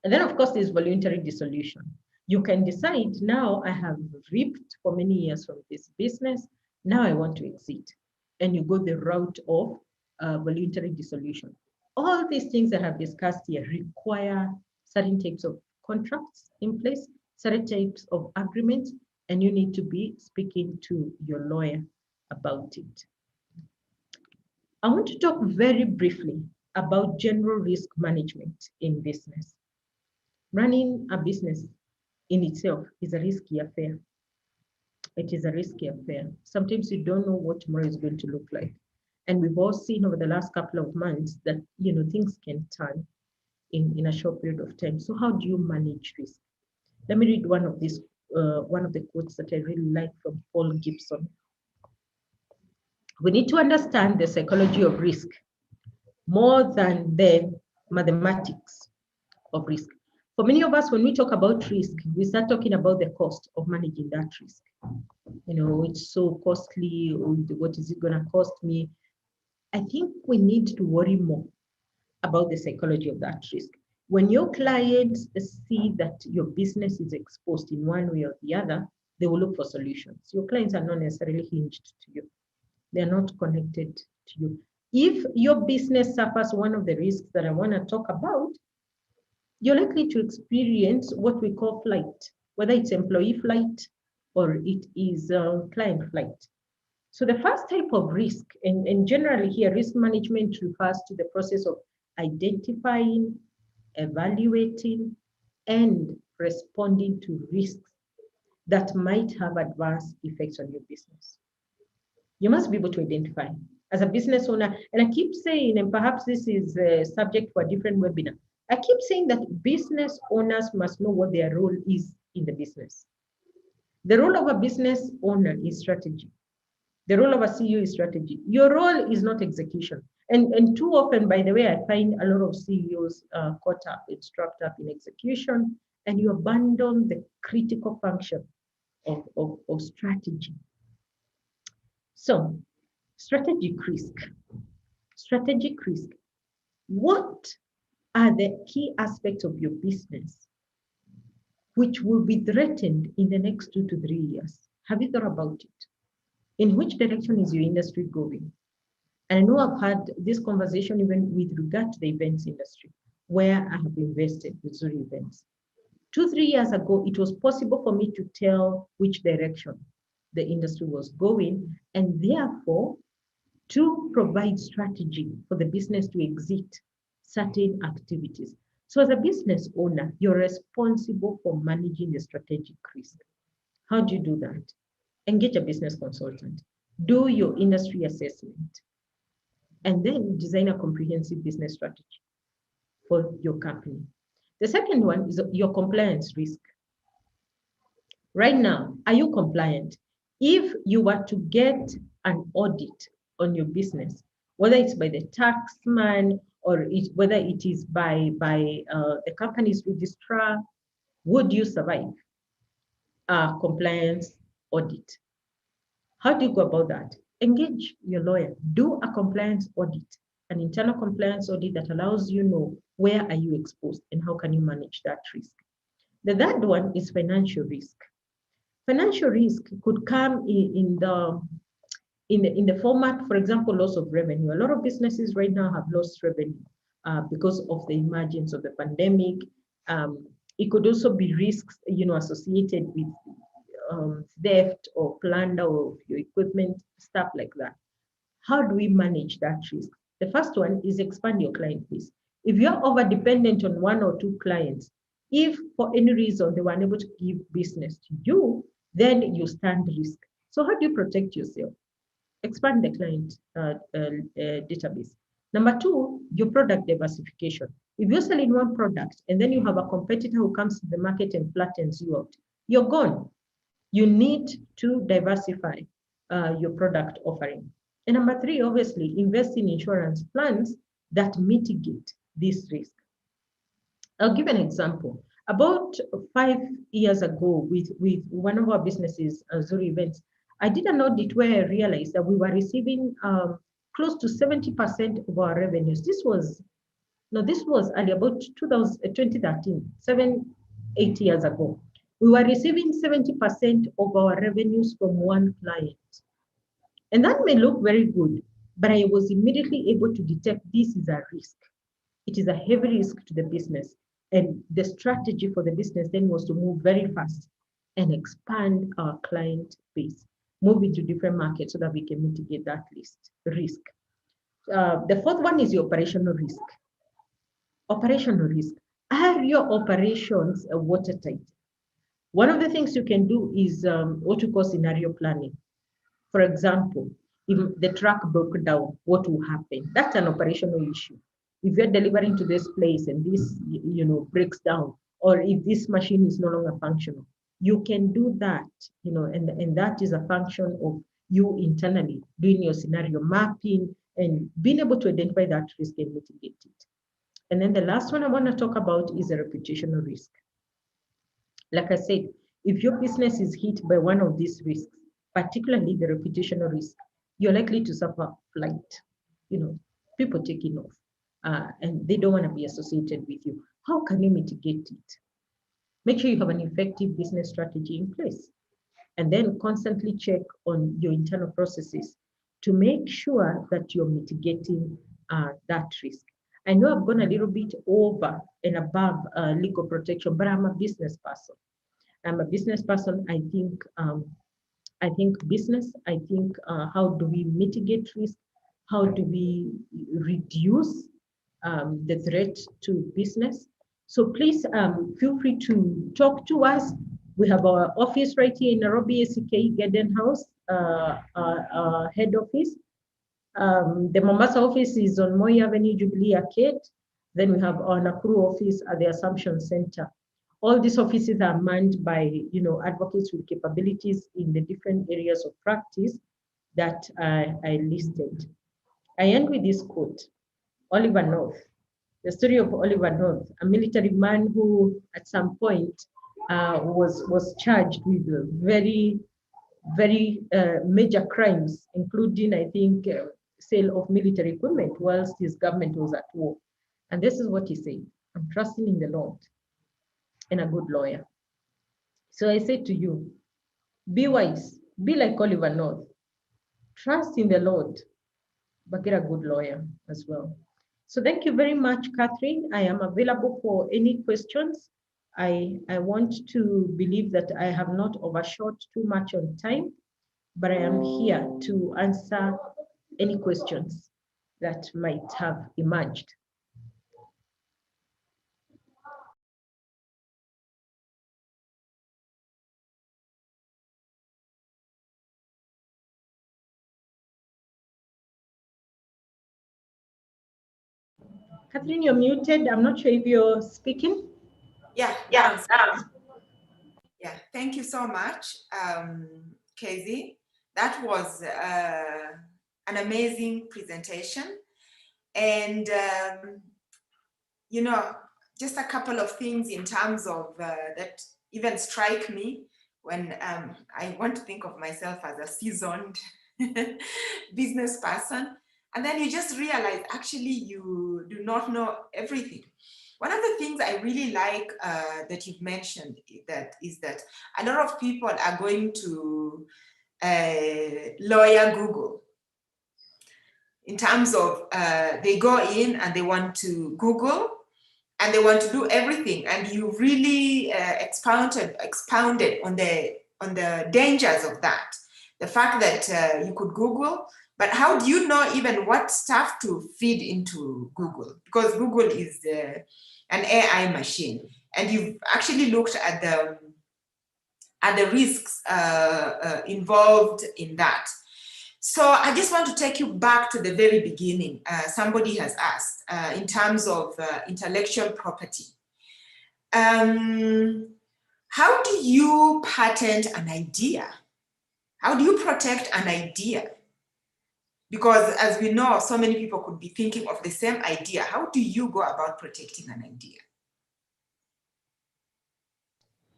And then, of course, there's voluntary dissolution. You can decide, now I have reaped for many years from this business, now I want to exit. And you go the route of voluntary dissolution. All these things that I have discussed here require certain types of contracts in place, certain types of agreements, and you need to be speaking to your lawyer about it. I want to talk very briefly about general risk management in business. Running a business in itself is a risky affair. It is a risky affair. Sometimes you don't know what tomorrow is going to look like. And we've all seen over the last couple of months that things can turn in a short period of time. So how do you manage risk? Let me read one of the quotes that I really like from Paul Gibson. We need to understand the psychology of risk more than the mathematics of risk. For many of us, when we talk about risk, we start talking about the cost of managing that risk. It's so costly. What is it going to cost me? I think we need to worry more about the psychology of that risk. When your clients see that your business is exposed in one way or the other, they will look for solutions. Your clients are not necessarily hinged to you. They're not connected to you. If your business suffers one of the risks that I want to talk about, you're likely to experience what we call flight, whether it's employee flight or it is client flight. So the first type of risk, and generally here, risk management refers to the process of identifying evaluating, and responding to risks that might have adverse effects on your business. You must be able to identify as a business owner. And I keep saying, and perhaps this is a subject for a different webinar, I keep saying that business owners must know what their role is in the business. The role of a business owner is strategy. The role of a CEO is strategy. Your role is not execution. And too often, by the way, I find a lot of CEOs caught up, strapped up in execution, and you abandon the critical function of strategy. So, strategic risk. Strategic risk. What are the key aspects of your business which will be threatened in the next 2 to 3 years? Have you thought about it? In which direction is your industry going? And I know I've had this conversation even with regard to the events industry, where I have invested with Zuri Events. 2, 3 years ago, it was possible for me to tell which direction the industry was going, and therefore to provide strategy for the business to exit certain activities. So as a business owner, you're responsible for managing the strategic risk. How do you do that? Engage a business consultant, do your industry assessment, and then design a comprehensive business strategy for your company. The second one is your compliance risk. Right now, are you compliant? If you were to get an audit on your business, whether it's by the taxman or whether it is by the company's registrar, would you survive a compliance audit? How do you go about that? Engage your lawyer. Do a compliance audit, an internal compliance audit that allows you know where are you exposed and how can you manage that risk. The third one is financial risk. Financial risk could come in the format, for example, loss of revenue. A lot of businesses right now have lost revenue because of the emergence of the pandemic. It could also be risks, associated with theft or plunder of your equipment, stuff like that. How do we manage that risk? The first one is expand your client base. If you're over dependent on 1 or 2 clients, if for any reason they were unable to give business to you, then you stand risk. So how do you protect yourself? Expand the client database. Number 2, your product diversification. If you're selling one product and then you have a competitor who comes to the market and flattens you out, you're gone. You need to diversify your product offering. And number 3, obviously, invest in insurance plans that mitigate this risk. I'll give an example. About 5 years ago, with one of our businesses, Zuri Events, I did an audit where I realized that we were receiving close to 70% of our revenues. This was early, about 2013, 7-8 years ago. We were receiving 70% of our revenues from one client. And that may look very good, but I was immediately able to detect this is a risk. It is a heavy risk to the business. And the strategy for the business then was to move very fast and expand our client base, move into different markets so that we can mitigate that risk. The fourth one is the operational risk. Operational risk. Are your operations watertight? One of the things you can do is what we call scenario planning. For example, if the truck broke down, what will happen? That's an operational issue. If you're delivering to this place and this, breaks down, or if this machine is no longer functional, you can do that, and that is a function of you internally doing your scenario mapping and being able to identify that risk and mitigate it. And then the last one I want to talk about is a reputational risk. Like I said, if your business is hit by one of these risks, particularly the reputational risk, you're likely to suffer flight, people taking off, and they don't want to be associated with you. How can you mitigate it? Make sure you have an effective business strategy in place, and then constantly check on your internal processes to make sure that you're mitigating that risk. I know I've gone a little bit over and above legal protection, but I'm a business person. I'm a business person. I think business. I think how do we mitigate risk? How do we reduce the threat to business? So please feel free to talk to us. We have our office right here in Nairobi, ACK Garden House, our head office. The Mombasa office is on Moi Avenue, Jubilee Arcade. Then we have our Nakuru office at the Assumption Center. All these offices are manned by, advocates with capabilities in the different areas of practice that I listed. I end with this quote, Oliver North. The story of Oliver North, a military man who at some point was charged with very major crimes, including, I think, sale of military equipment whilst his government was at war. And this is what he said: I'm trusting in the Lord and a good lawyer. So I say to you, be wise, be like Oliver North, trust in the Lord, but get a good lawyer as well. So thank you very much, Catherine. I am available for any questions. I want to believe that I have not overshot too much on time, but I am here to answer any questions that might have emerged. Catherine, you're muted. I'm not sure if you're speaking. Yeah. Thank you so much, Casey. That was an amazing presentation. And, just a couple of things in terms of that even strike me when I want to think of myself as a seasoned business person. And then you just realize, actually, you do not know everything. One of the things I really like that you've mentioned is that a lot of people are going to lawyer Google in terms of they go in and they want to Google and they want to do everything. And you really expounded on the dangers of that. The fact that you could Google, but how do you know even what stuff to feed into Google? Because Google is an AI machine, and you've actually looked at the risks involved in that. So I just want to take you back to the very beginning. Somebody has asked in terms of intellectual property. How do you patent an idea? How do you protect an idea? Because as we know, so many people could be thinking of the same idea. How do you go about protecting an idea?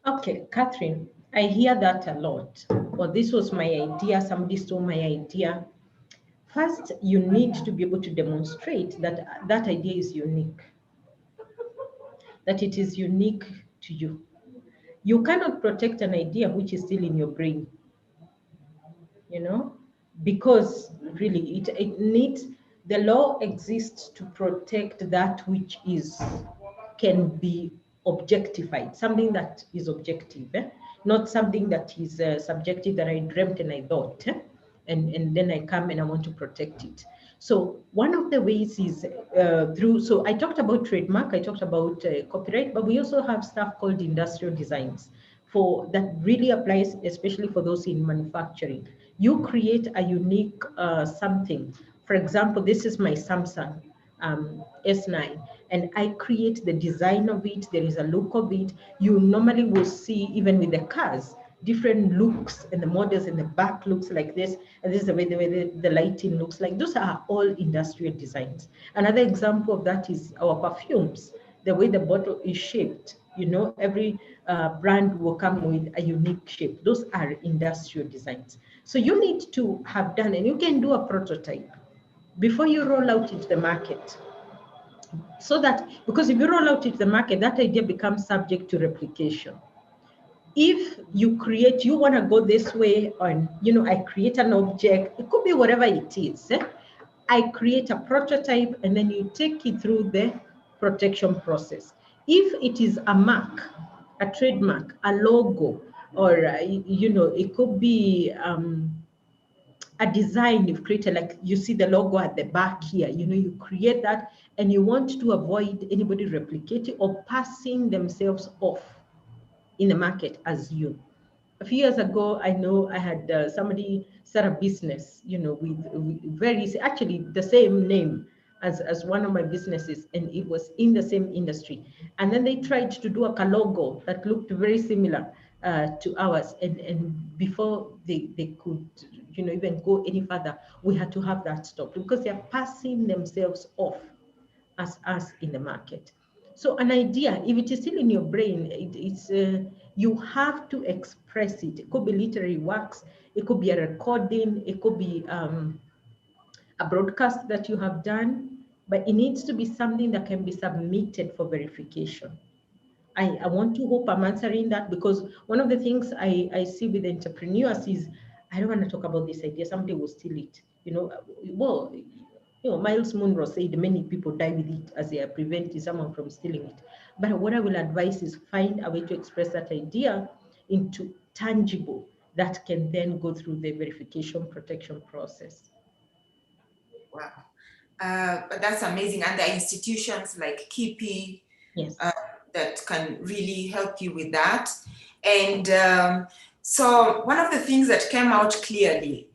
Okay, Catherine, I hear that a lot. Well, this was my idea, somebody stole my idea. First, you need to be able to demonstrate that that idea is unique, that it is unique to you. You cannot protect an idea which is still in your brain, because really it needs, the law exists to protect that which can be objectified, something that is objective, not something that is subjective, that I dreamt and I thought, and then I come and I want to protect it. So one of the ways is through, so I talked about trademark, I talked about copyright, but we also have stuff called industrial designs that really applies, especially for those in manufacturing. You create a unique something. For example, this is my Samsung S9, and I create the design of it. There is a look of it. You normally will see, even with the cars, different looks, and the models in the back looks like this, and this is the way the lighting looks like. Those are all industrial designs. Another example of that is our perfumes, the way the bottle is shaped. Every brand will come with a unique shape. Those are industrial designs. So you need to have done, and you can do a prototype before you roll out into the market. So that, because if you roll out into the market, that idea becomes subject to replication. If you want to go this way on, I create an object, it could be whatever it is. I create a prototype, and then you take it through the protection process. If it is a mark, a trademark, a logo, or, it could be a design you've created, like you see the logo at the back here, you create that, and you want to avoid anybody replicating or passing themselves off in the market as you. A few years ago, I know I had somebody start a business, with actually the same name as one of my businesses, and it was in the same industry. And then they tried to do a logo that looked very similar to ours. And before they could, even go any further, we had to have that stopped because they're passing themselves off as us in the market. So an idea, if it is still in your brain, you have to express it. It could be literary works, it could be a recording, it could be a broadcast that you have done, but it needs to be something that can be submitted for verification. I want to hope I'm answering that, because one of the things I see with entrepreneurs is, I don't want to talk about this idea, somebody will steal it. Well, Miles Monroe said many people die with it as they are preventing someone from stealing it. But what I will advise is find a way to express that idea into tangible that can then go through the verification protection process. Wow. But that's amazing. And there are institutions like KIPI, yes, that can really help you with that. And so one of the things that came out clearly,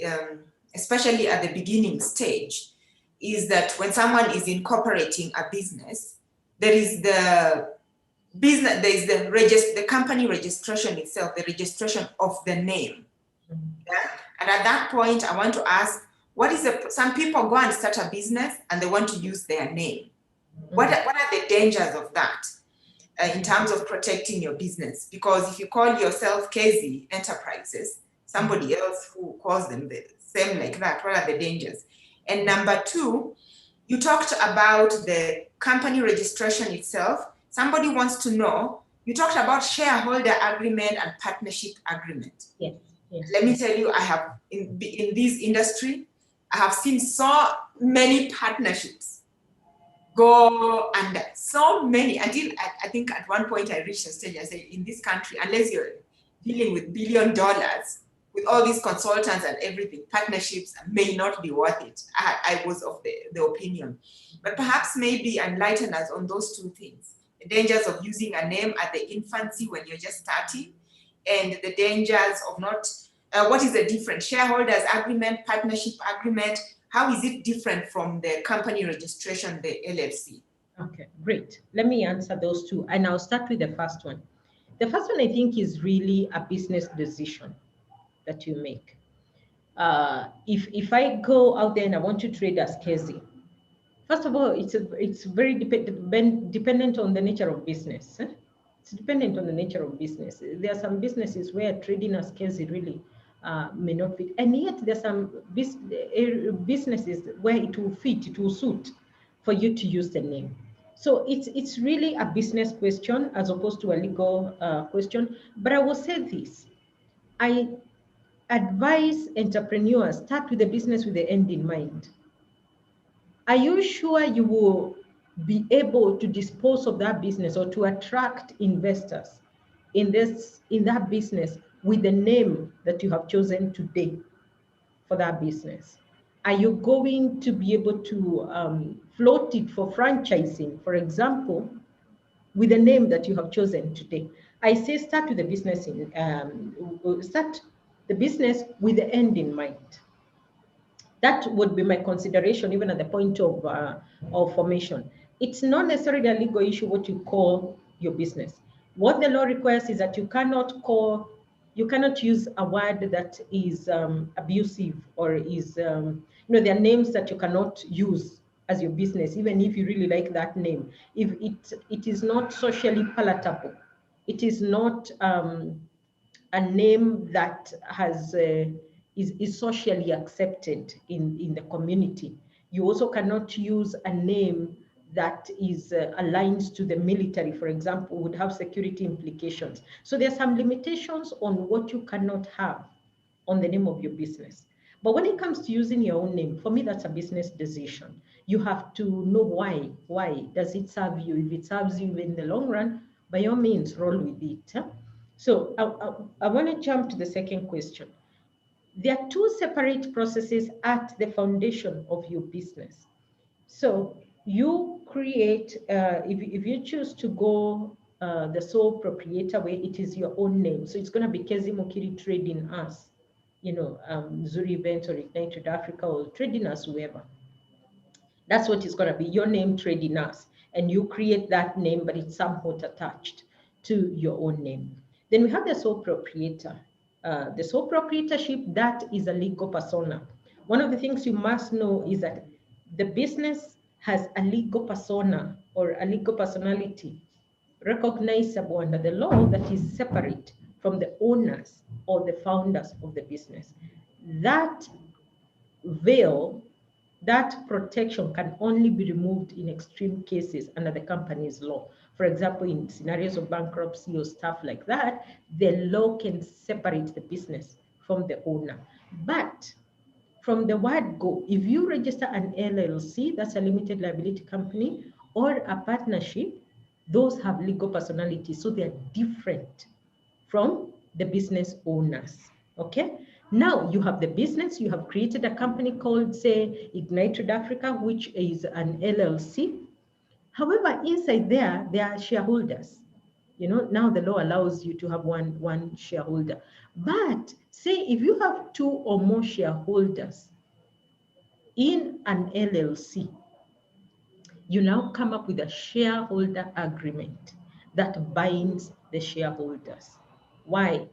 especially at the beginning stage, is that when someone is incorporating a business, there is the business, there is the company registration itself, the registration of the name. Yeah? And at that point, I want to ask, some people go and start a business and they want to use their name. What are the dangers of that in terms of protecting your business? Because if you call yourself KZ Enterprises, somebody else who calls them the same like that, what are the dangers? And number two, you talked about the company registration itself. Somebody wants to know, you talked about shareholder agreement and partnership agreement. Yes. Yes. Let me tell you, I have, in this industry, I have seen so many partnerships go under, so many, until I think at one point I reached a stage, I said, in this country, unless you're dealing with $1 billion, with all these consultants and everything, partnerships may not be worth it. I was of the opinion. But perhaps maybe enlighten us on those two things. The dangers of using a name at the infancy when you're just starting, and the dangers of not, what is the difference? Shareholders agreement, partnership agreement, how is it different from the company registration, the LLC? Okay, great. Let me answer those two. And I'll start with the first one. The first one, I think, is really a business decision that you make. If I go out there and I want to trade as KZ, first of all, it's very dependent on the nature of business. It's dependent on the nature of business. There are some businesses where trading as KZ really may not fit. And yet there's some businesses where it will fit, it will suit for you to use the name. So it's really a business question as opposed to a legal question. But I will say this, I advise entrepreneurs, start with the business with the end in mind. Are you sure you will be able to dispose of that business or to attract investors in that business with the name that you have chosen today for that business? Are you going to be able to float it for franchising, for example, with the name that you have chosen today? I say start with the business start the business with the end in mind. That would be my consideration, even at the point of formation. It's not necessarily a legal issue what you call your business. What the law requires is that you cannot use a word that is abusive, or is, there are names that you cannot use as your business, even if you really like that name. If it is not socially palatable, it is not a name that has is socially accepted in the community. You also cannot use a name that is aligned to the military, for example, would have security implications. So there's some limitations on what you cannot have on the name of your business. But when it comes to using your own name, for me, that's a business decision. You have to know why. Why does it serve you? If it serves you in the long run, by all means, roll with it. So I want to jump to the second question. There are two separate processes at the foundation of your business. So you create, if you choose to go the sole proprietor way, it is your own name. So it's going to be Kezi Mukiri Trading Us, Zuri Events or Ignited Africa or Trading Us, whoever. That's what it's going to be, your name, Trading Us. And you create that name, but it's somewhat attached to your own name. Then we have the sole proprietor. The sole proprietorship, that is a legal persona. One of the things you must know is that the business has a legal persona or a legal personality recognizable under the law that is separate from the owners or the founders of the business. That veil, that protection can only be removed in extreme cases under the company's law. For example, in scenarios of bankruptcy or stuff like that, the law can separate the business from the owner. But from the word go, if you register an LLC, that's a limited liability company, or a partnership, those have legal personality, so they're different from the business owners, okay? Now you have the business, you have created a company called, say, Ignited Africa, which is an LLC. However, inside there are shareholders. Now the law allows you to have one shareholder. But say if you have two or more shareholders in an LLC, you now come up with a shareholder agreement that binds the shareholders. Why?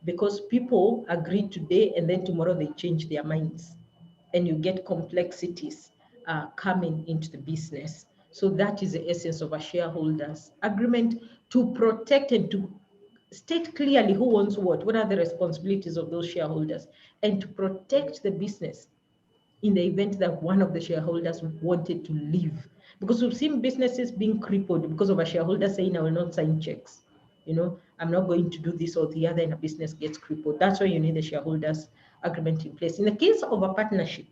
Because people agree today and then tomorrow they change their minds and you get complexities coming into the business. So that is the essence of a shareholders agreement, to protect and to state clearly who owns what are the responsibilities of those shareholders, and to protect the business in the event that one of the shareholders wanted to leave. Because we've seen businesses being crippled because of a shareholder saying, I will not sign checks. I'm not going to do this or the other, and a business gets crippled. That's why you need the shareholders agreement in place. In the case of a partnership,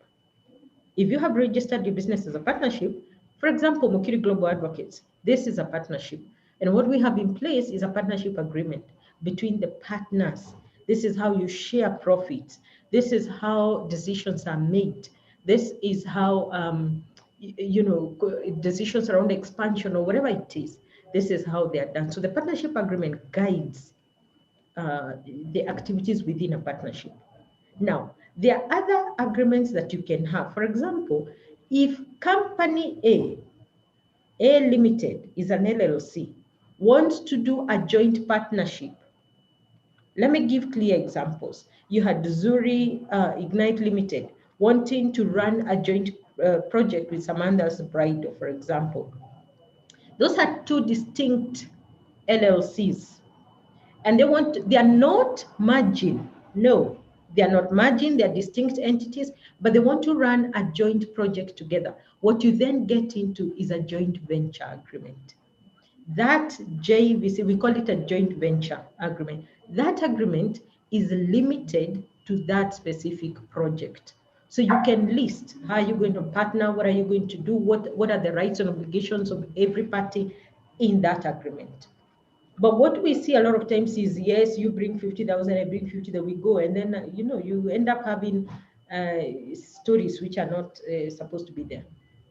if you have registered your business as a partnership, for example, Mukiri Global Advocates, this is a partnership. And what we have in place is a partnership agreement between the partners. This is how you share profits. This is how decisions are made. This is how, decisions around expansion or whatever it is, this is how they are done. So the partnership agreement guides the activities within a partnership. Now, there are other agreements that you can have. For example, if company A Limited is an LLC, wants to do a joint partnership. Let me give clear examples. You had Zuri Ignite Limited wanting to run a joint project with Samantha's Bridal, for example. Those are two distinct LLCs. And they are not merging. No, they are not merging, they are distinct entities, but they want to run a joint project together. What you then get into is a joint venture agreement. That JVC, we call it a joint venture agreement. That agreement is limited to that specific project. So you can list how are you going to partner, what are you going to do, what are the rights and obligations of every party in that agreement. But what we see a lot of times is, yes, you bring 50,000, I bring 50, then we go. And then, you end up having stories which are not supposed to be there.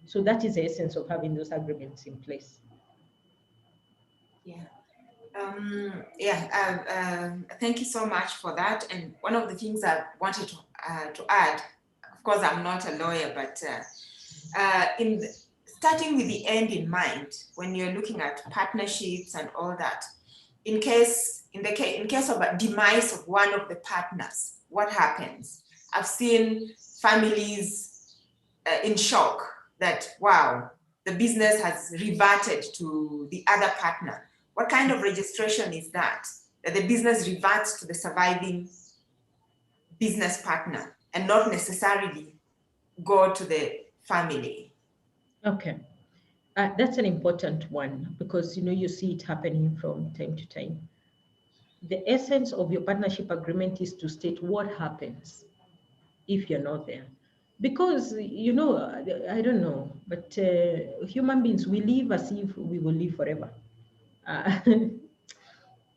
So that is the essence of having those agreements in place. Yeah. Thank you so much for that. And one of the things I wanted to add, of course, I'm not a lawyer, but starting with the end in mind, when you're looking at partnerships and all that, in case of a demise of one of the partners, what happens? I've seen families in shock that, wow, the business has reverted to the other partner. What kind of registration is that? That the business reverts to the surviving business partner and not necessarily go to the family. Okay. That's an important one because, you see it happening from time to time. The essence of your partnership agreement is to state what happens if you're not there. Because, I don't know, but human beings, we live as if we will live forever.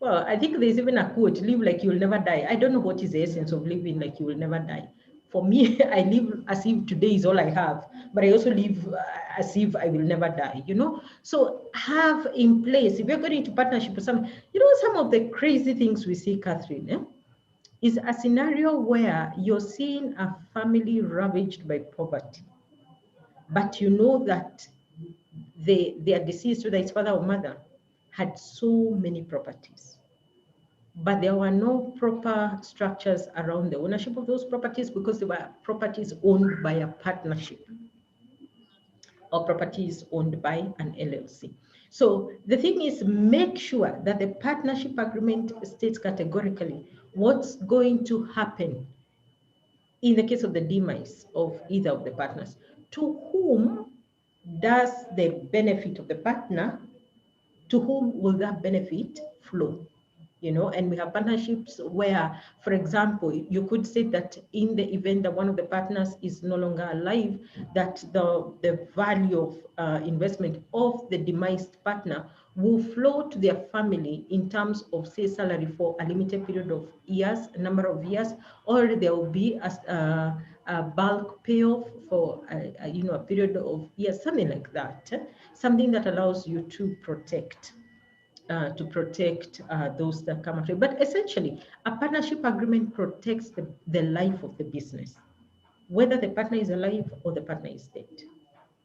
Well, I think there's even a quote, live like you will never die. I don't know what is the essence of living like you will never die. For me, I live as if today is all I have, but I also live as if I will never die, you know? So have in place, if you're going into partnership with someone, you know, some of the crazy things we see, Catherine, is a scenario where you're seeing a family ravaged by poverty, but you know that they are deceased, whether it's father or mother, had so many properties, but there were no proper structures around the ownership of those properties because they were properties owned by a partnership or properties owned by an LLC. So the thing is, make sure that the partnership agreement states categorically what's going to happen in the case of the demise of either of the partners. To whom does the benefit of the partner, to whom will that benefit flow? You know, and we have partnerships where, for example, you could say that in the event that one of the partners is no longer alive, that the value of investment of the demised partner will flow to their family in terms of, say, salary for a limited period of years, a number of years, or there will be a bulk payoff for you know, a period of years, something like that, something that allows you to protect those that come after. But essentially, a partnership agreement protects the life of the business, whether the partner is alive or the partner is dead.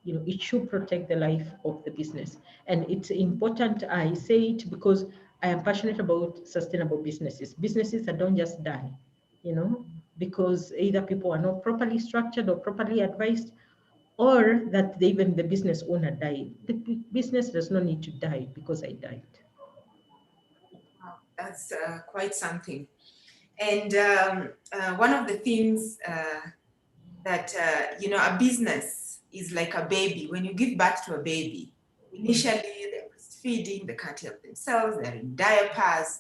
You know, it should protect the life of the business. And it's important, I say it because I am passionate about sustainable businesses that don't just die, you know, because either people are not properly structured or properly advised, or that even the business owner died. The business does not need to die because I died. Wow, that's quite something. And one of the things that, you know, a business is like a baby. When you give birth to a baby, initially they're breastfeeding, they can't help themselves, they're in diapers,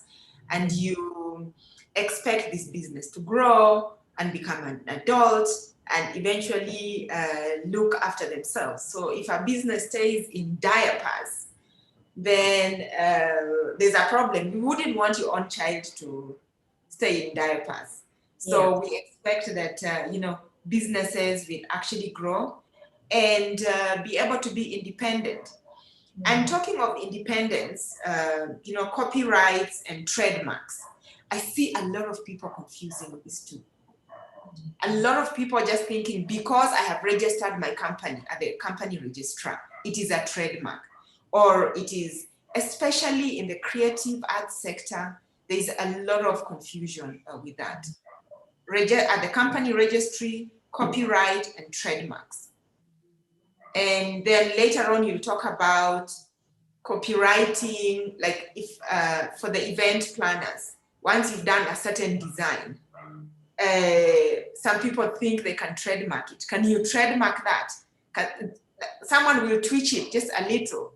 and you expect this business to grow and become an adult and eventually look after themselves. So if a business stays in diapers, then there's a problem. You wouldn't want your own child to stay in diapers. So we expect that, you know, businesses will actually grow and be able to be independent. And talking of independence, you know, copyrights and trademarks, I see a lot of people confusing these two. A lot of people are just thinking because I have registered my company at the company registrar, it is a trademark, or it is, especially in the creative arts sector, there's a lot of confusion with that. At the company registry, copyright and trademarks. And then later on, you'll talk about copywriting, like if for the event planners, once you've done a certain design, some people think they can trademark it. Can you trademark that? Someone will tweak it just a little.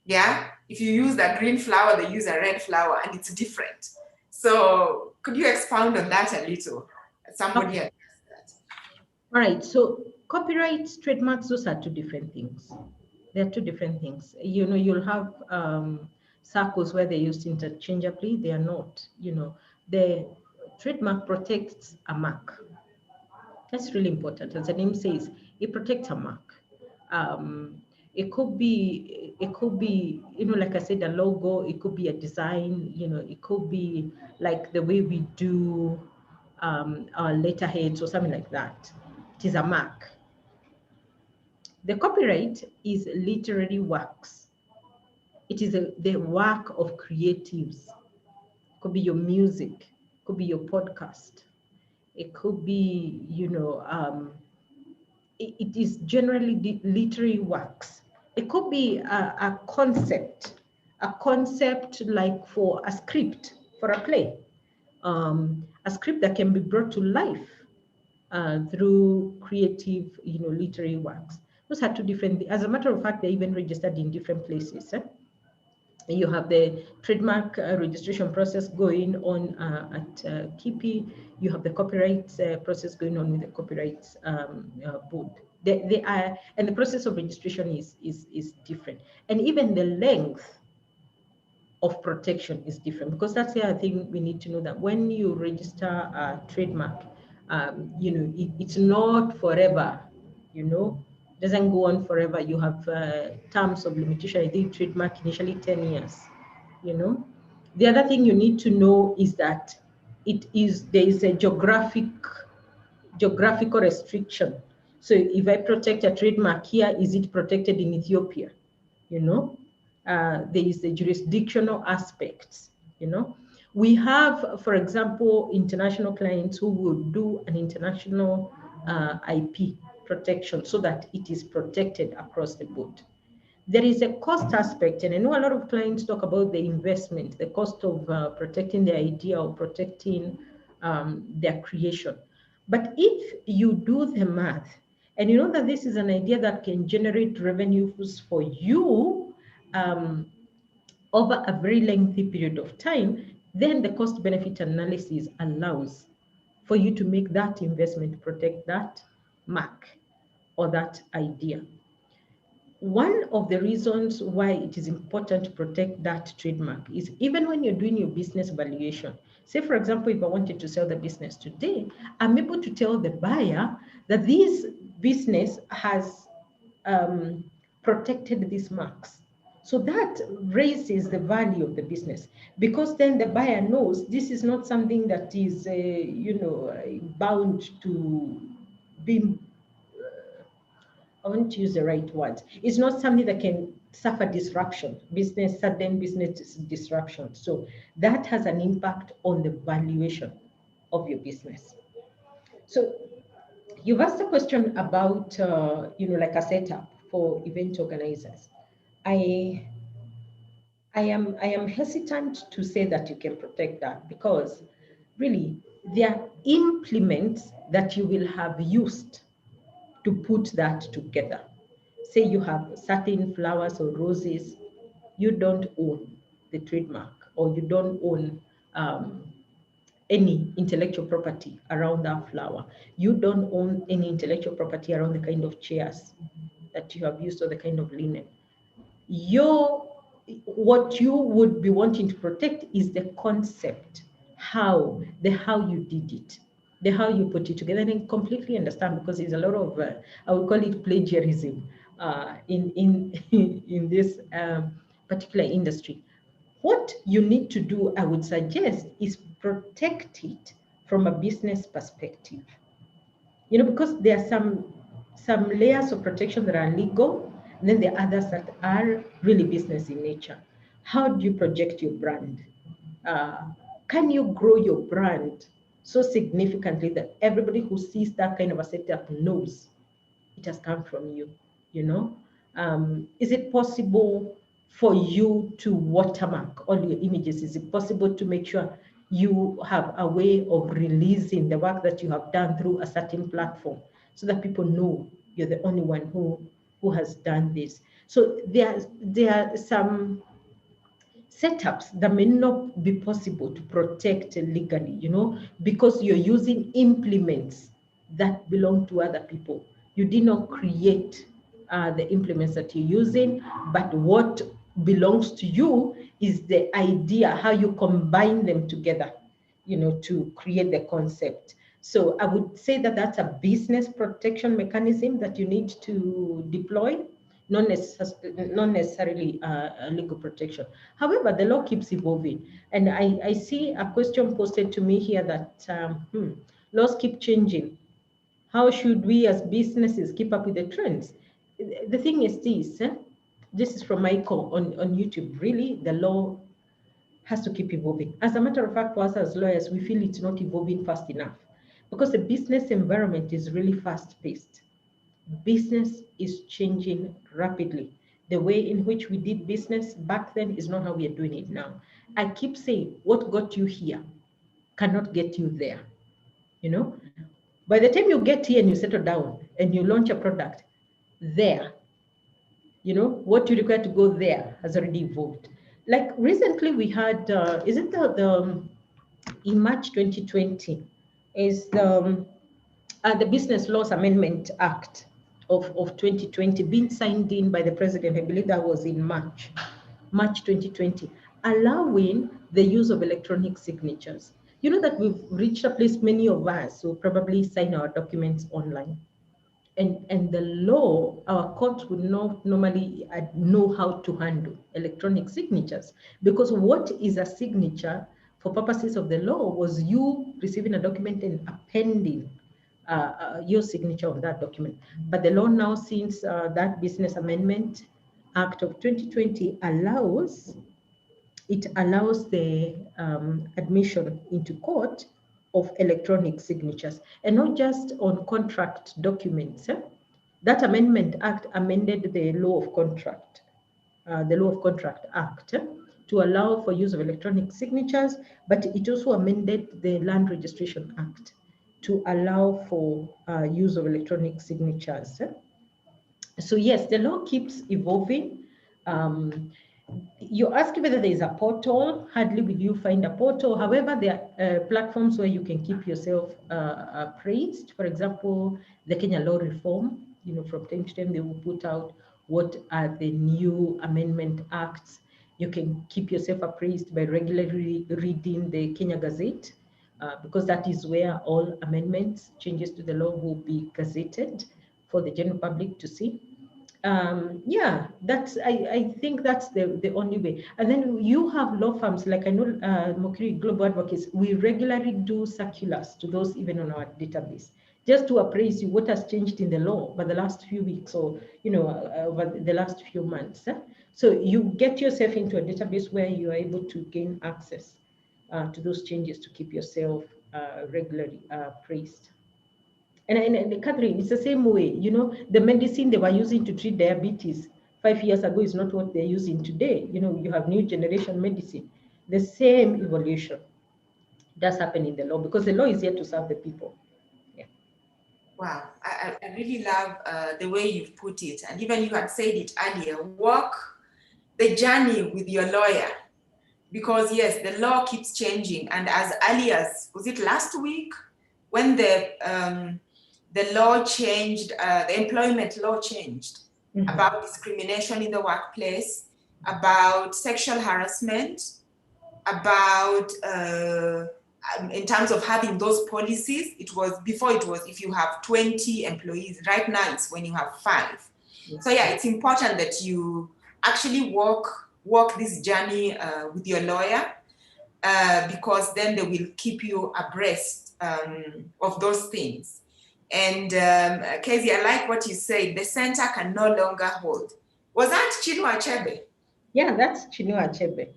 Yeah, if you use a green flower, they use a red flower and it's different. So could you expound on that a little? Somebody addressed that. All right, so copyrights, trademarks, those are two different things. They're two different things. You know, you'll have circles where they're used interchangeably. They are not, you know, the trademark protects a mark. That's really important. As the name says, it protects a mark. It could be, you know, like I said, a logo, it could be a design, you know, it could be like the way we do our letterheads or something like that. It is a mark. The copyright is literary works. It is the work of creatives. It could be your music, it could be your podcast. It could be, you know, it is generally literary works. It could be a concept like for a script, for a play, a script that can be brought to life through creative, you know, literary works. Those are two different, as a matter of fact, they're even registered in different places. You have the trademark registration process going on at KIPI. You have the copyright process going on with the copyright board. They are, and the process of registration is different. And even the length of protection is different, because that's the other thing we need to know, that when you register a trademark, it's not forever, doesn't go on forever. You have terms of limitation. I think trademark initially 10 years, The other thing you need to know is that there is a geographical restriction. So if I protect a trademark here, is it protected in Ethiopia? There is the jurisdictional aspects, We have, for example, international clients who will do an international IP protection so that it is protected across the board. There is a cost aspect, and I know a lot of clients talk about the investment, the cost of protecting the idea or protecting their creation. But if you do the math, and you know that this is an idea that can generate revenues for you over a very lengthy period of time, then the cost-benefit analysis allows for you to make that investment, protect that mark or that idea. One of the reasons why it is important to protect that trademark is even when you're doing your business valuation. Say, for example, if I wanted to sell the business today, I'm able to tell the buyer that this business has protected these marks. So that raises the value of the business, because then the buyer knows this is not something that is, bound to be, I want to use the right words. It's not something that can suffer disruption, sudden business disruption. So that has an impact on the valuation of your business. So you've asked a question about, like a setup for event organizers. I am hesitant to say that you can protect that, because really there are implements that you will have used to put that together. Say you have certain flowers or roses, you don't own the trademark, or you don't own any intellectual property around that flower. You don't own any intellectual property around the kind of chairs that you have used or the kind of linen. What you would be wanting to protect is the concept, how you did it, how you put it together. And I completely understand, because there's a lot of, I would call it plagiarism in this particular industry. What you need to do, I would suggest, is protect it from a business perspective. Because there are some layers of protection that are legal, and then there are others that are really business in nature. How do you project your brand? Can you grow your brand so significantly that everybody who sees that kind of a setup knows it has come from you? Is it possible for you to watermark all your images? Is it possible to make sure you have a way of releasing the work that you have done through a certain platform, so that people know you're the only one who has done this? So there are some setups that may not be possible to protect legally, because you're using implements that belong to other people. You did not create the implements that you're using, but what belongs to you is the idea, how you combine them together, to create the concept. So I would say that that's a business protection mechanism that you need to deploy, not necessarily a legal protection. However, the law keeps evolving. And I see a question posted to me here that laws keep changing. How should we as businesses keep up with the trends? The thing is this is from Michael on YouTube. Really, the law has to keep evolving. As a matter of fact, for us as lawyers, we feel it's not evolving fast enough, because the business environment is really fast-paced. Business is changing rapidly. The way in which we did business back then is not how we are doing it now. I keep saying, what got you here cannot get you there. By the time you get here and you settle down and you launch a product, what you require to go there has already evolved. Like recently we had, in March 2020, is the Business Laws Amendment Act of 2020 being signed in by the president. I believe that was in March 2020. allowing the use of electronic signatures. You know that we've reached a place, many of us will probably sign our documents online. And the law, our courts would not normally know how to handle electronic signatures, because what is a signature for purposes of the law was you receiving a document and appending your signature on that document. But the law now, since that Business Amendment Act of 2020 allows the admission into court of electronic signatures, and not just on contract documents. That Amendment Act amended the Law of Contract, the Law of Contract Act, to allow for use of electronic signatures, but it also amended the Land Registration Act to allow for use of electronic signatures. So yes, the law keeps evolving. You ask whether there is a portal. Hardly will you find a portal. However, there are platforms where you can keep yourself appraised. For example, the Kenya Law Reform, from time to time they will put out what are the new amendment acts. You can keep yourself appraised by regularly reading the Kenya Gazette, because that is where all amendments, changes to the law will be gazetted for the general public to see. Yeah, I think that's the only way. And then you have law firms, like I know Mukiri Global Advocates, we regularly do circulars to those even on our database, just to appraise you what has changed in the law over the last few weeks, or over the last few months. So you get yourself into a database where you are able to gain access to those changes to keep yourself regularly appraised. And Catherine, it's the same way, the medicine they were using to treat diabetes 5 years ago is not what they're using today. You have new generation medicine. The same evolution does happen in the law, because the law is here to serve the people. Yeah. Wow, I really love the way you've put it. And even you had said it earlier, walk the journey with your lawyer. Because yes, the law keeps changing. And as early as, was it last week, when the law changed, the employment law changed, about discrimination in the workplace, about sexual harassment, about, in terms of having those policies. Before it was if you have 20 employees, right now it's when you have 5. So yeah, it's important that you actually walk this journey with your lawyer, because then they will keep you abreast of those things. And Kezia, I like what you said, the center can no longer hold. Was that Chinua Achebe? Yeah, that's Chinua Achebe.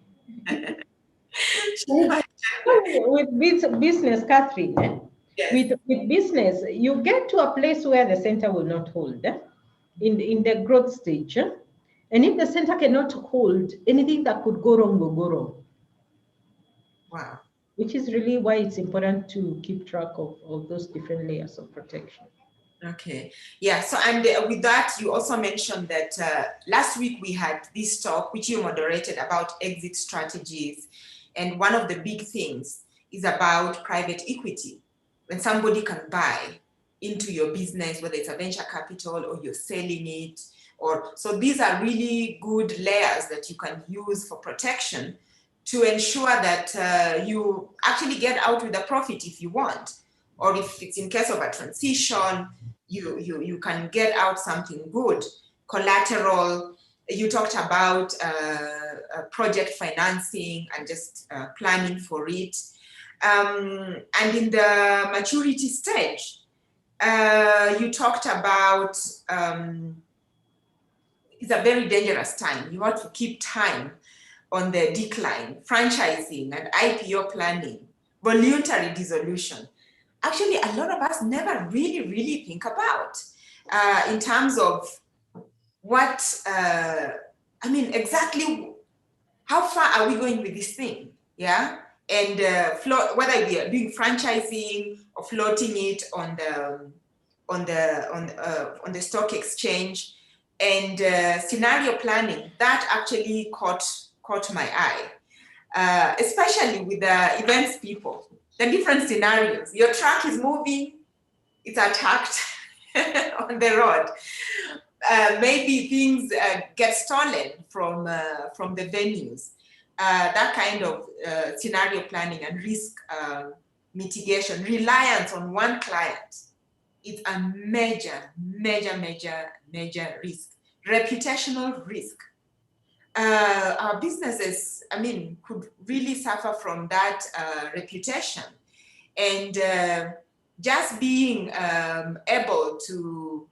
With business, Catherine, yes. With business, you get to a place where the center will not hold in the growth stage. And if the center cannot hold, anything that could go wrong will go wrong. Wow. Which is really why it's important to keep track of those different layers of protection. Okay. Yeah. So, and with that, you also mentioned that last week we had this talk, which you moderated, about exit strategies. And one of the big things is about private equity. When somebody can buy into your business, whether it's a venture capital or you're selling it, so these are really good layers that you can use for protection to ensure that you actually get out with a profit if you want, or if it's in case of a transition, you can get out something good. Collateral, you talked about project financing and just planning for it. And in the maturity stage, you talked about it's a very dangerous time. You want to keep time on the decline, franchising and IPO planning, voluntary dissolution. Actually, a lot of us never really think about in terms of what, exactly how far are we going with this thing, yeah? And whether we are doing franchising or floating it on the stock exchange, and scenario planning, that actually caught my eye, especially with the events people. The different scenarios. Your truck is moving, it's attacked on the road. Maybe things get stolen from the venues. that kind of scenario planning and risk mitigation, reliance on one client, it's a major, major, major, major risk. Reputational risk. Our businesses, I mean, could really suffer from that reputation. And just being able to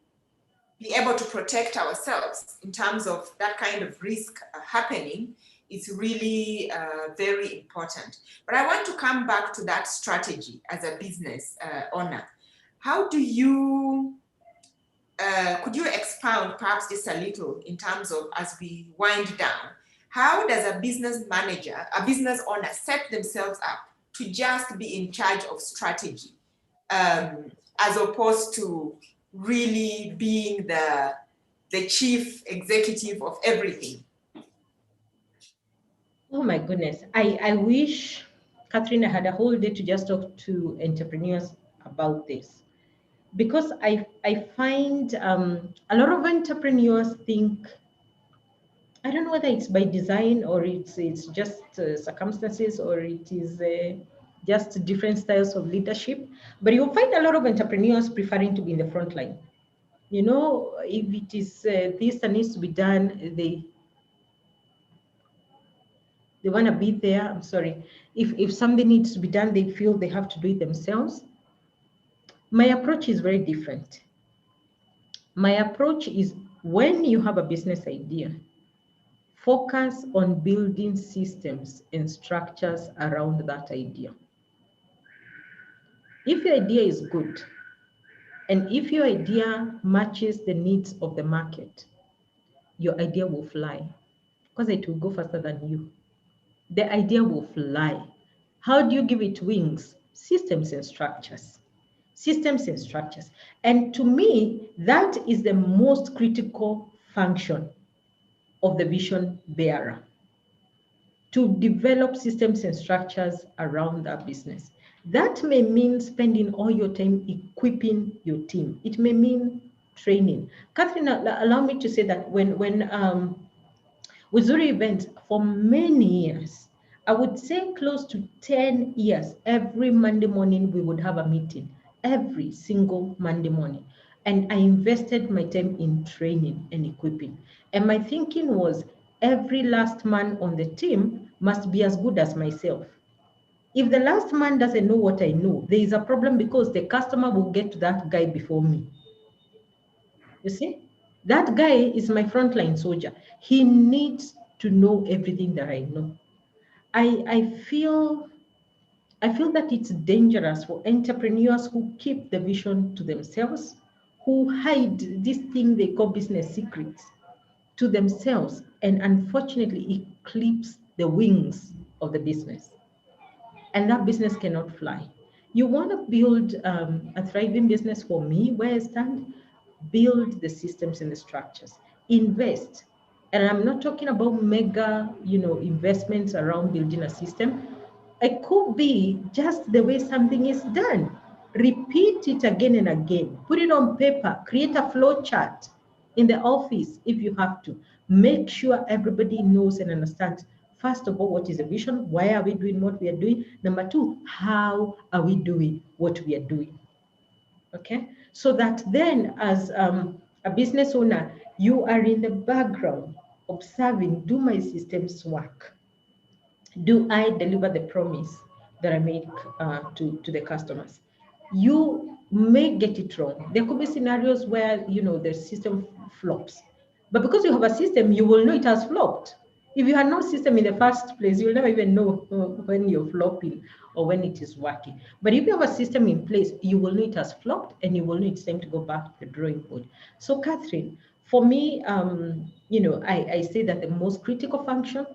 protect ourselves in terms of that kind of risk happening is really very important. But I want to come back to that strategy as a business owner. How do you, could you expound perhaps just a little in terms of, as we wind down, how does a business manager, a business owner set themselves up to just be in charge of strategy as opposed to really being the chief executive of everything? Oh my goodness. I wish, Catherine, I had a whole day to just talk to entrepreneurs about this. Because I find a lot of entrepreneurs think, I don't know whether it's by design or it's just circumstances or it is just different styles of leadership, but you'll find a lot of entrepreneurs preferring to be in the front line. You know, if it is this that needs to be done, they want to be there. I'm sorry. If something needs to be done, they feel they have to do it themselves. My approach is very different. My approach is, when you have a business idea, focus on building systems and structures around that idea. If your idea is good, and if your idea matches the needs of the market, your idea will fly, because it will go faster than you. The idea will fly. How do you give it wings? Systems and structures. Systems and structures. And to me, that is the most critical function of the vision bearer, to develop systems and structures around that business. That may mean spending all your time equipping your team. It may mean training. Catherine, allow me to say that when with Zuri events for many years, I would say close to 10 years, every Monday morning we would have a meeting, every single Monday morning. And I invested my time in training and equipping. And my thinking was, every last man on the team must be as good as myself. If the last man doesn't know what I know, there is a problem, because the customer will get to that guy before me. You see? That guy is my frontline soldier. He needs to know everything that I know. I feel that it's dangerous for entrepreneurs who keep the vision to themselves, who hide this thing they call business secrets to themselves, and unfortunately it clips the wings of the business. And that business cannot fly. You want to build a thriving business, for me, where I stand, build the systems and the structures, invest. And I'm not talking about mega, investments around building a system. It could be just the way something is done. Repeat it again and again. Put it on paper. Create a flow chart in the office if you have to. Make sure everybody knows and understands, first of all, what is the vision? Why are we doing what we are doing? Number two, how are we doing what we are doing? Okay, so that then as a business owner, you are in the background observing, do my systems work? Do I deliver the promise that I make to the customers? You may get it wrong. There could be scenarios where, the system flops. But because you have a system, you will know it has flopped. If you had no system in the first place, you'll never even know when you're flopping or when it is working. But if you have a system in place, you will know it has flopped, and you will know it's time to go back to the drawing board. So, Catherine, for me, I say that the most critical function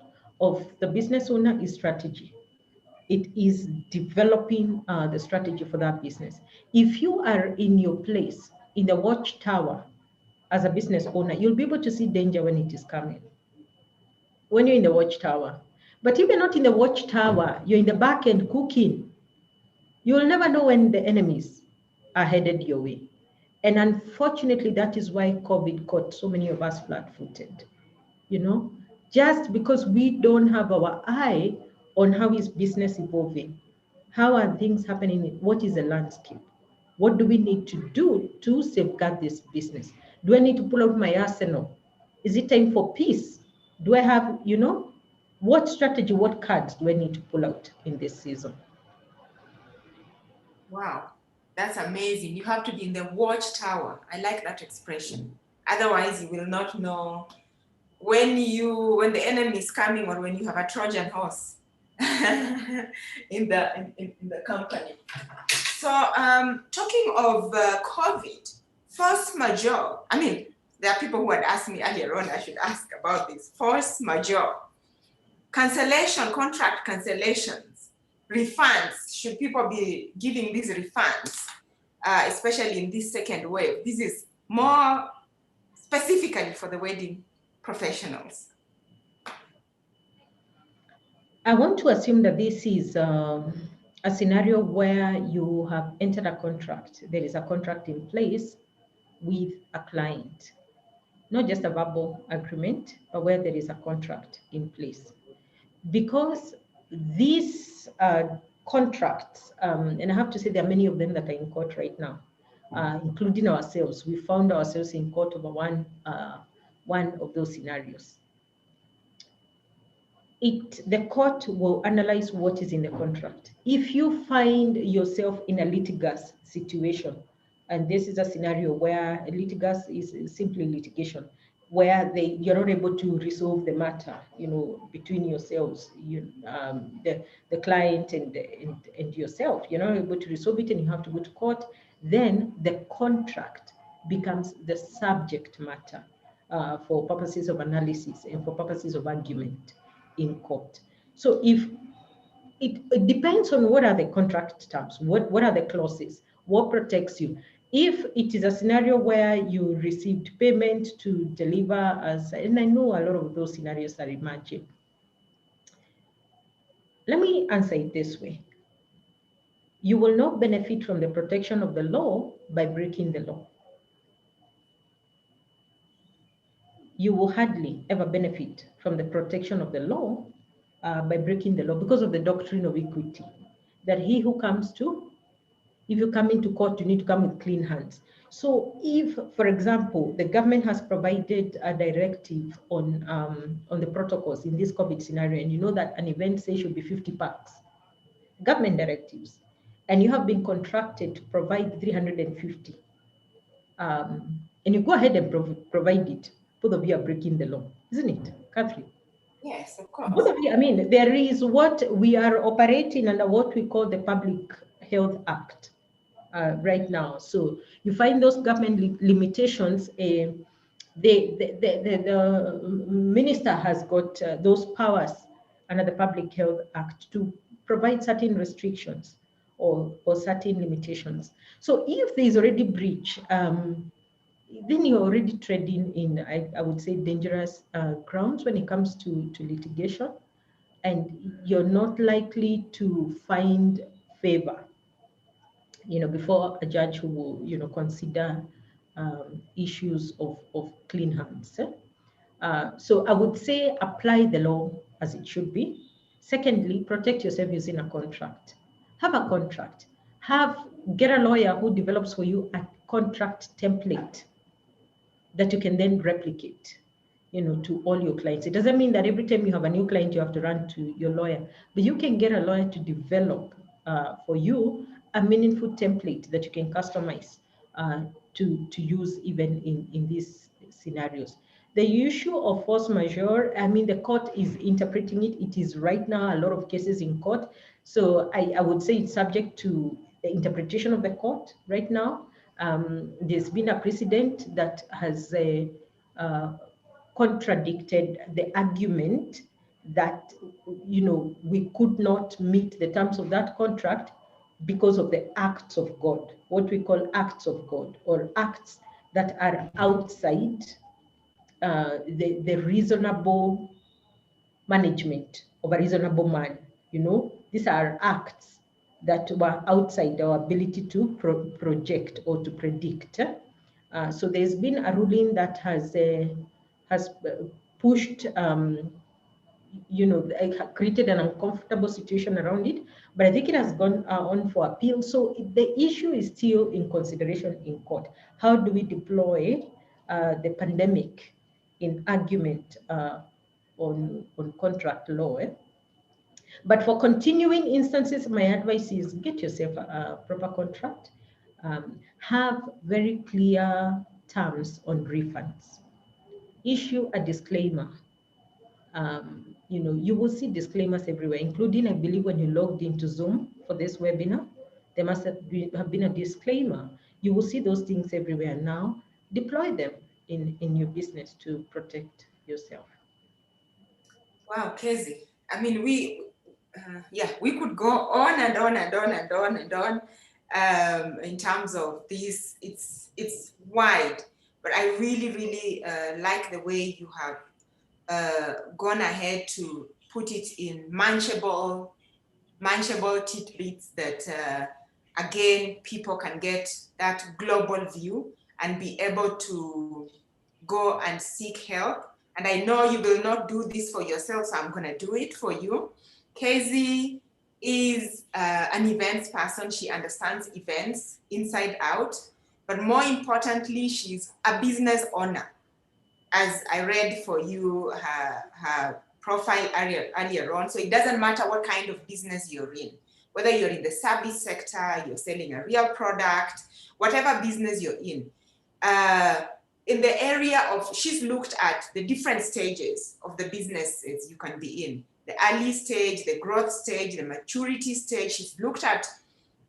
of the business owner is strategy. It is developing the strategy for that business. If you are in your place, in the watchtower, as a business owner, you'll be able to see danger when it is coming, when you're in the watchtower. But if you're not in the watchtower, you're in the back end cooking, you will never know when the enemies are headed your way. And unfortunately, that is why COVID caught so many of us flat-footed, just because we don't have our eye on how is business evolving, how are things happening, what is the landscape, what do we need to do to safeguard this business? Do I need to pull out my arsenal? Is it time for peace? Do I have, what strategy, what cards do I need to pull out in this season? Wow, that's amazing. You have to be in the watchtower. I like that expression. Otherwise, you will not know when the enemy is coming, or when you have a Trojan horse in the company. So talking of COVID, force majeure. I mean, there are people who had asked me earlier on, I should ask about this. Force majeure, cancellation, contract cancellations, refunds. Should people be giving these refunds, especially in this second wave? This is more specifically for the wedding professionals. I want to assume that this is a scenario where you have entered a contract. There is a contract in place with a client, not just a verbal agreement, but where there is a contract in place. Because these contracts, and I have to say there are many of them that are in court right now, including ourselves. We found ourselves in court over one of those scenarios. The court will analyze what is in the contract. If you find yourself in a litigious situation, and this is a scenario where litigious is simply litigation, where you're not able to resolve the matter, between yourselves, the client and yourself, you're not able to resolve it and you have to go to court, then the contract becomes the subject matter for purposes of analysis and for purposes of argument in court. So if it depends on what are the contract terms, what are the clauses, what protects you. If it is a scenario where you received payment to deliver, and I know a lot of those scenarios are emerging. Let me answer it this way. You will not benefit from the protection of the law by breaking the law. You will hardly ever benefit from the protection of the law by breaking the law, because of the doctrine of equity, that he who comes to, if you come into court, you need to come with clean hands. So if, for example, the government has provided a directive on the protocols in this COVID scenario, and you know that an event say should be 50 packs, government directives, and you have been contracted to provide 350, and you go ahead and provide it, both of you are breaking the law, isn't it, Catherine? Yes, of course. Both of you, I mean, there is what we are operating under, what we call the Public Health Act right now. So you find those government limitations. The minister has got those powers under the Public Health Act to provide certain restrictions or certain limitations. So if there is already breach, then you're already treading in, I would say, dangerous grounds when it comes to litigation, and you're not likely to find favor, before a judge who will, consider issues of clean hands. So I would say apply the law as it should be. Secondly, protect yourself using a contract. Have a contract. Get a lawyer who develops for you a contract template that you can then replicate, to all your clients. It doesn't mean that every time you have a new client, you have to run to your lawyer, but you can get a lawyer to develop for you a meaningful template that you can customize to use even in these scenarios. The issue of force majeure, I mean, the court is interpreting it. It is right now a lot of cases in court. So I would say it's subject to the interpretation of the court right now. There's been a precedent that has contradicted the argument that we could not meet the terms of that contract because of the acts of God, what we call acts of God, or acts that are outside the reasonable management of a reasonable man. These are acts that were outside our ability to project or to predict. So there's been a ruling that has pushed created an uncomfortable situation around it. But I think it has gone on for appeal. So the issue is still in consideration in court. How do we deploy the pandemic in argument on contract law? But for continuing instances, my advice is get yourself a proper contract. Have very clear terms on refunds. Issue a disclaimer. You will see disclaimers everywhere, including, I believe, when you logged into Zoom for this webinar, there must have been a disclaimer. You will see those things everywhere now. Deploy them in your business to protect yourself. Wow, Casey. I mean, we could go on and on and on and on and on in terms of this. It's wide, but I really, really like the way you have gone ahead to put it in munchable tidbits that, again, people can get that global view and be able to go and seek help. And I know you will not do this for yourself, so I'm going to do it for you. Casey is an events person. She understands events inside out. But more importantly, she's a business owner. As I read for you her profile earlier on. So it doesn't matter what kind of business you're in, whether you're in the service sector, you're selling a real product, whatever business you're in the area of, she's looked at the different stages of the businesses you can be in, the early stage, the growth stage, the maturity stage. She's looked at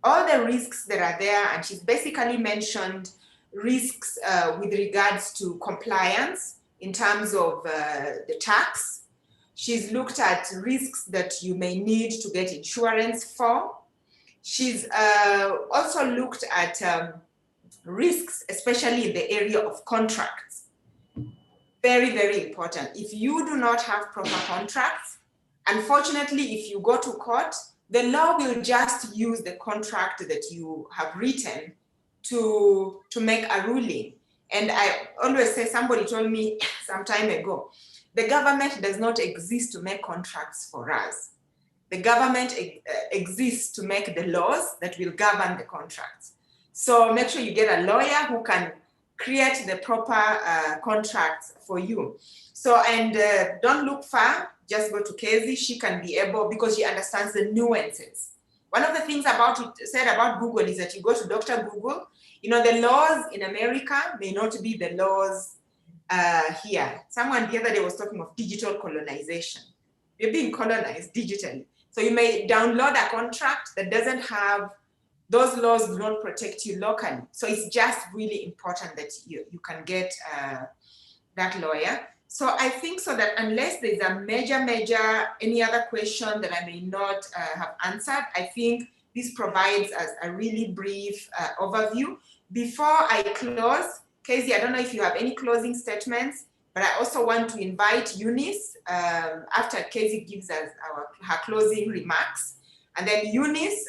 all the risks that are there, and she's basically mentioned risks with regards to compliance in terms of the tax. She's looked at risks that you may need to get insurance for. She's also looked at risks, especially in the area of contracts. Very, very important. If you do not have proper contracts, unfortunately, if you go to court, the law will just use the contract that you have written to make a ruling. And I always say, somebody told me some time ago, the government does not exist to make contracts for us. The government exists to make the laws that will govern the contracts. So make sure you get a lawyer who can create the proper contracts for you. So, and don't look far, just go to Casey. She can be able, because she understands the nuances. One of the things said about Google is that you go to Dr. Google, the laws in America may not be the laws here. Someone the other day was talking of digital colonization. You're being colonized digitally. So you may download a contract that doesn't have, those laws do not protect you locally. So it's just really important that you can get that lawyer. So I think so that unless there's a major, any other question that I may not have answered, I think this provides us a really brief overview. Before I close, Casey, I don't know if you have any closing statements, but I also want to invite Eunice after Casey gives us her closing remarks. And then Eunice,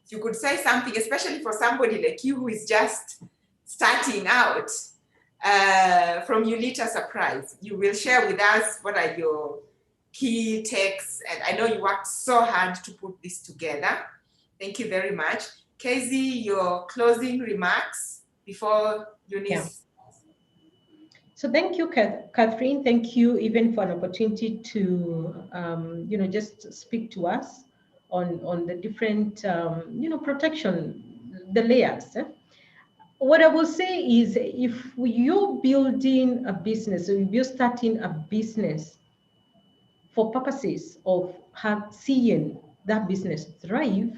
if you could say something, especially for somebody like you who is just starting out from Ulita Surprise. You will share with us what are your key takes. And I know you worked so hard to put this together. Thank you very much. Casey, your closing remarks before Eunice. Yeah. So thank you, Catherine. Thank you even for an opportunity to, just speak to us on the different, protection, the layers. What I will say is, if you're building a business, or if you're starting a business for purposes of seeing that business thrive,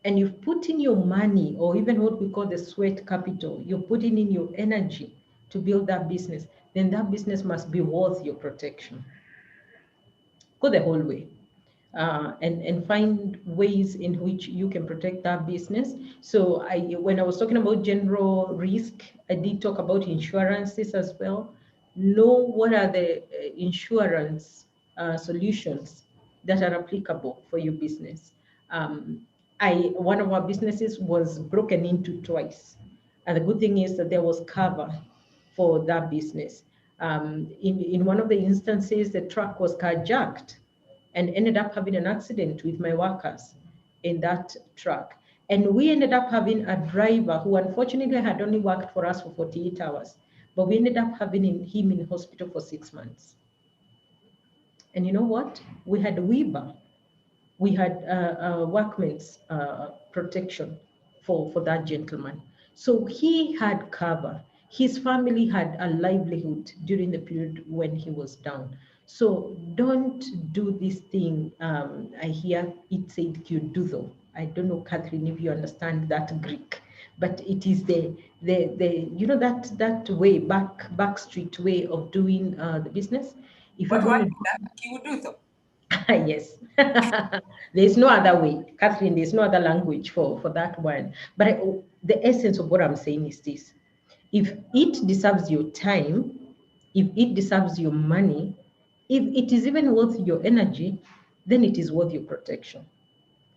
and you've put in your money, or even what we call the sweat capital, you're putting in your energy to build that business, then that business must be worth your protection. Go the whole way. And find ways in which you can protect that business. So when I was talking about general risk, I did talk about insurances as well. Know what are the insurance solutions that are applicable for your business. One of our businesses was broken into twice. And the good thing is that there was cover for that business. In one of the instances, the truck was carjacked and ended up having an accident with my workers in that truck. And we ended up having a driver who unfortunately had only worked for us for 48 hours, but we ended up having him in hospital for 6 months. And you know what? We had Weber. We had workman's protection for that gentleman. So he had cover. His family had a livelihood during the period when he was down. So don't do this thing. I hear it said kyuduzo. I don't know, Catherine, if you understand that Greek, but it is the you know that way back street way of doing the business. If you're going to Kyuduzo. yes, there's no other way, Catherine. There's no other language for that one. But the essence of what I'm saying is this: if it deserves your time, if it deserves your money, if it is even worth your energy, then it is worth your protection.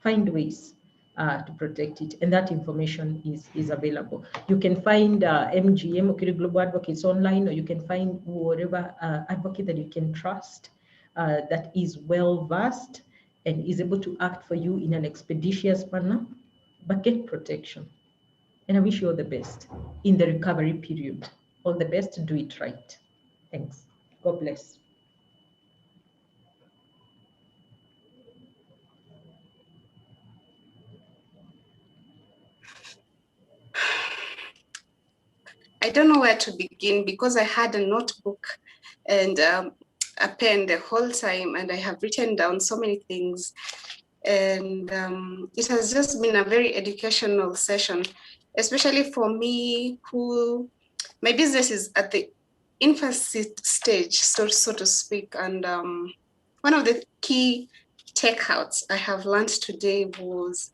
Find ways to protect it, and that information is available. You can find MGM, Mukiri Global Advocates online, or you can find whatever advocate that you can trust, that is well versed and is able to act for you in an expeditious manner, but get protection. And I wish you all the best in the recovery period. All the best, do it right. Thanks. God bless. I don't know where to begin because I had a notebook and a pen the whole time, and I have written down so many things. And it has just been a very educational session, especially for me, who my business is at the infancy stage, so to speak. And one of the key takeouts I have learned today was,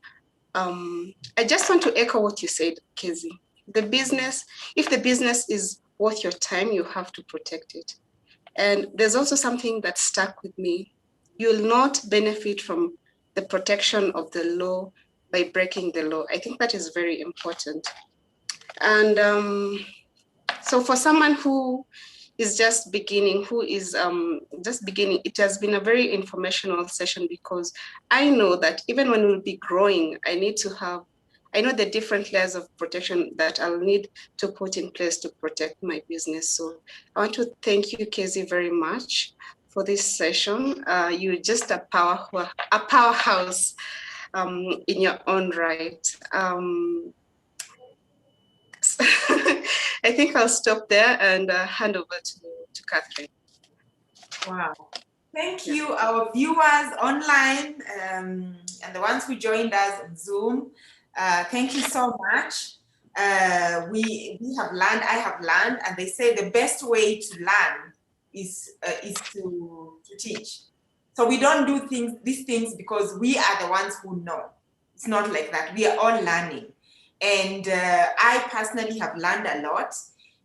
I just want to echo what you said, Kezi. The business, if the business is worth your time, you have to protect it. And there's also something that stuck with me. You'll not benefit from the protection of the law by breaking the law. I think that is very important. And so for someone who is just beginning, it has been a very informational session, because I know that even when we'll be growing, I know the different layers of protection that I'll need to put in place to protect my business. So I want to thank you, Kezi, very much for this session. You're just a powerhouse in your own right. I think I'll stop there and hand over to Catherine. Wow. Thank you, our viewers online and the ones who joined us on Zoom. Thank you so much. We have learned, I have learned, and they say the best way to learn is to teach. So we don't do these things because we are the ones who know. It's not like that. We are all learning. And I personally have learned a lot.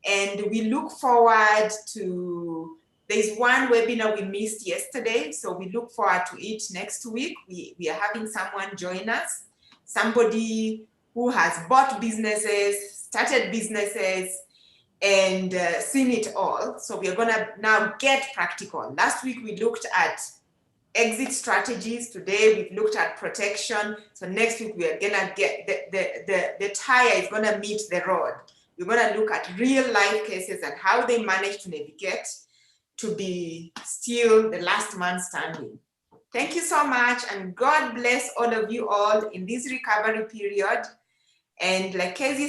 And we look forward to, there's one webinar we missed yesterday, so we look forward to it next week. We are having someone join us, somebody who has bought businesses, started businesses, and seen it all. So we are gonna now get practical. Last week we looked at exit strategies. Today we've looked at protection. So next week we are gonna get, the tire is gonna meet the road. We're going to look at real life cases and how they manage to navigate to be still the last man standing. Thank you so much, and God bless all of you all in this recovery period. And like Kezi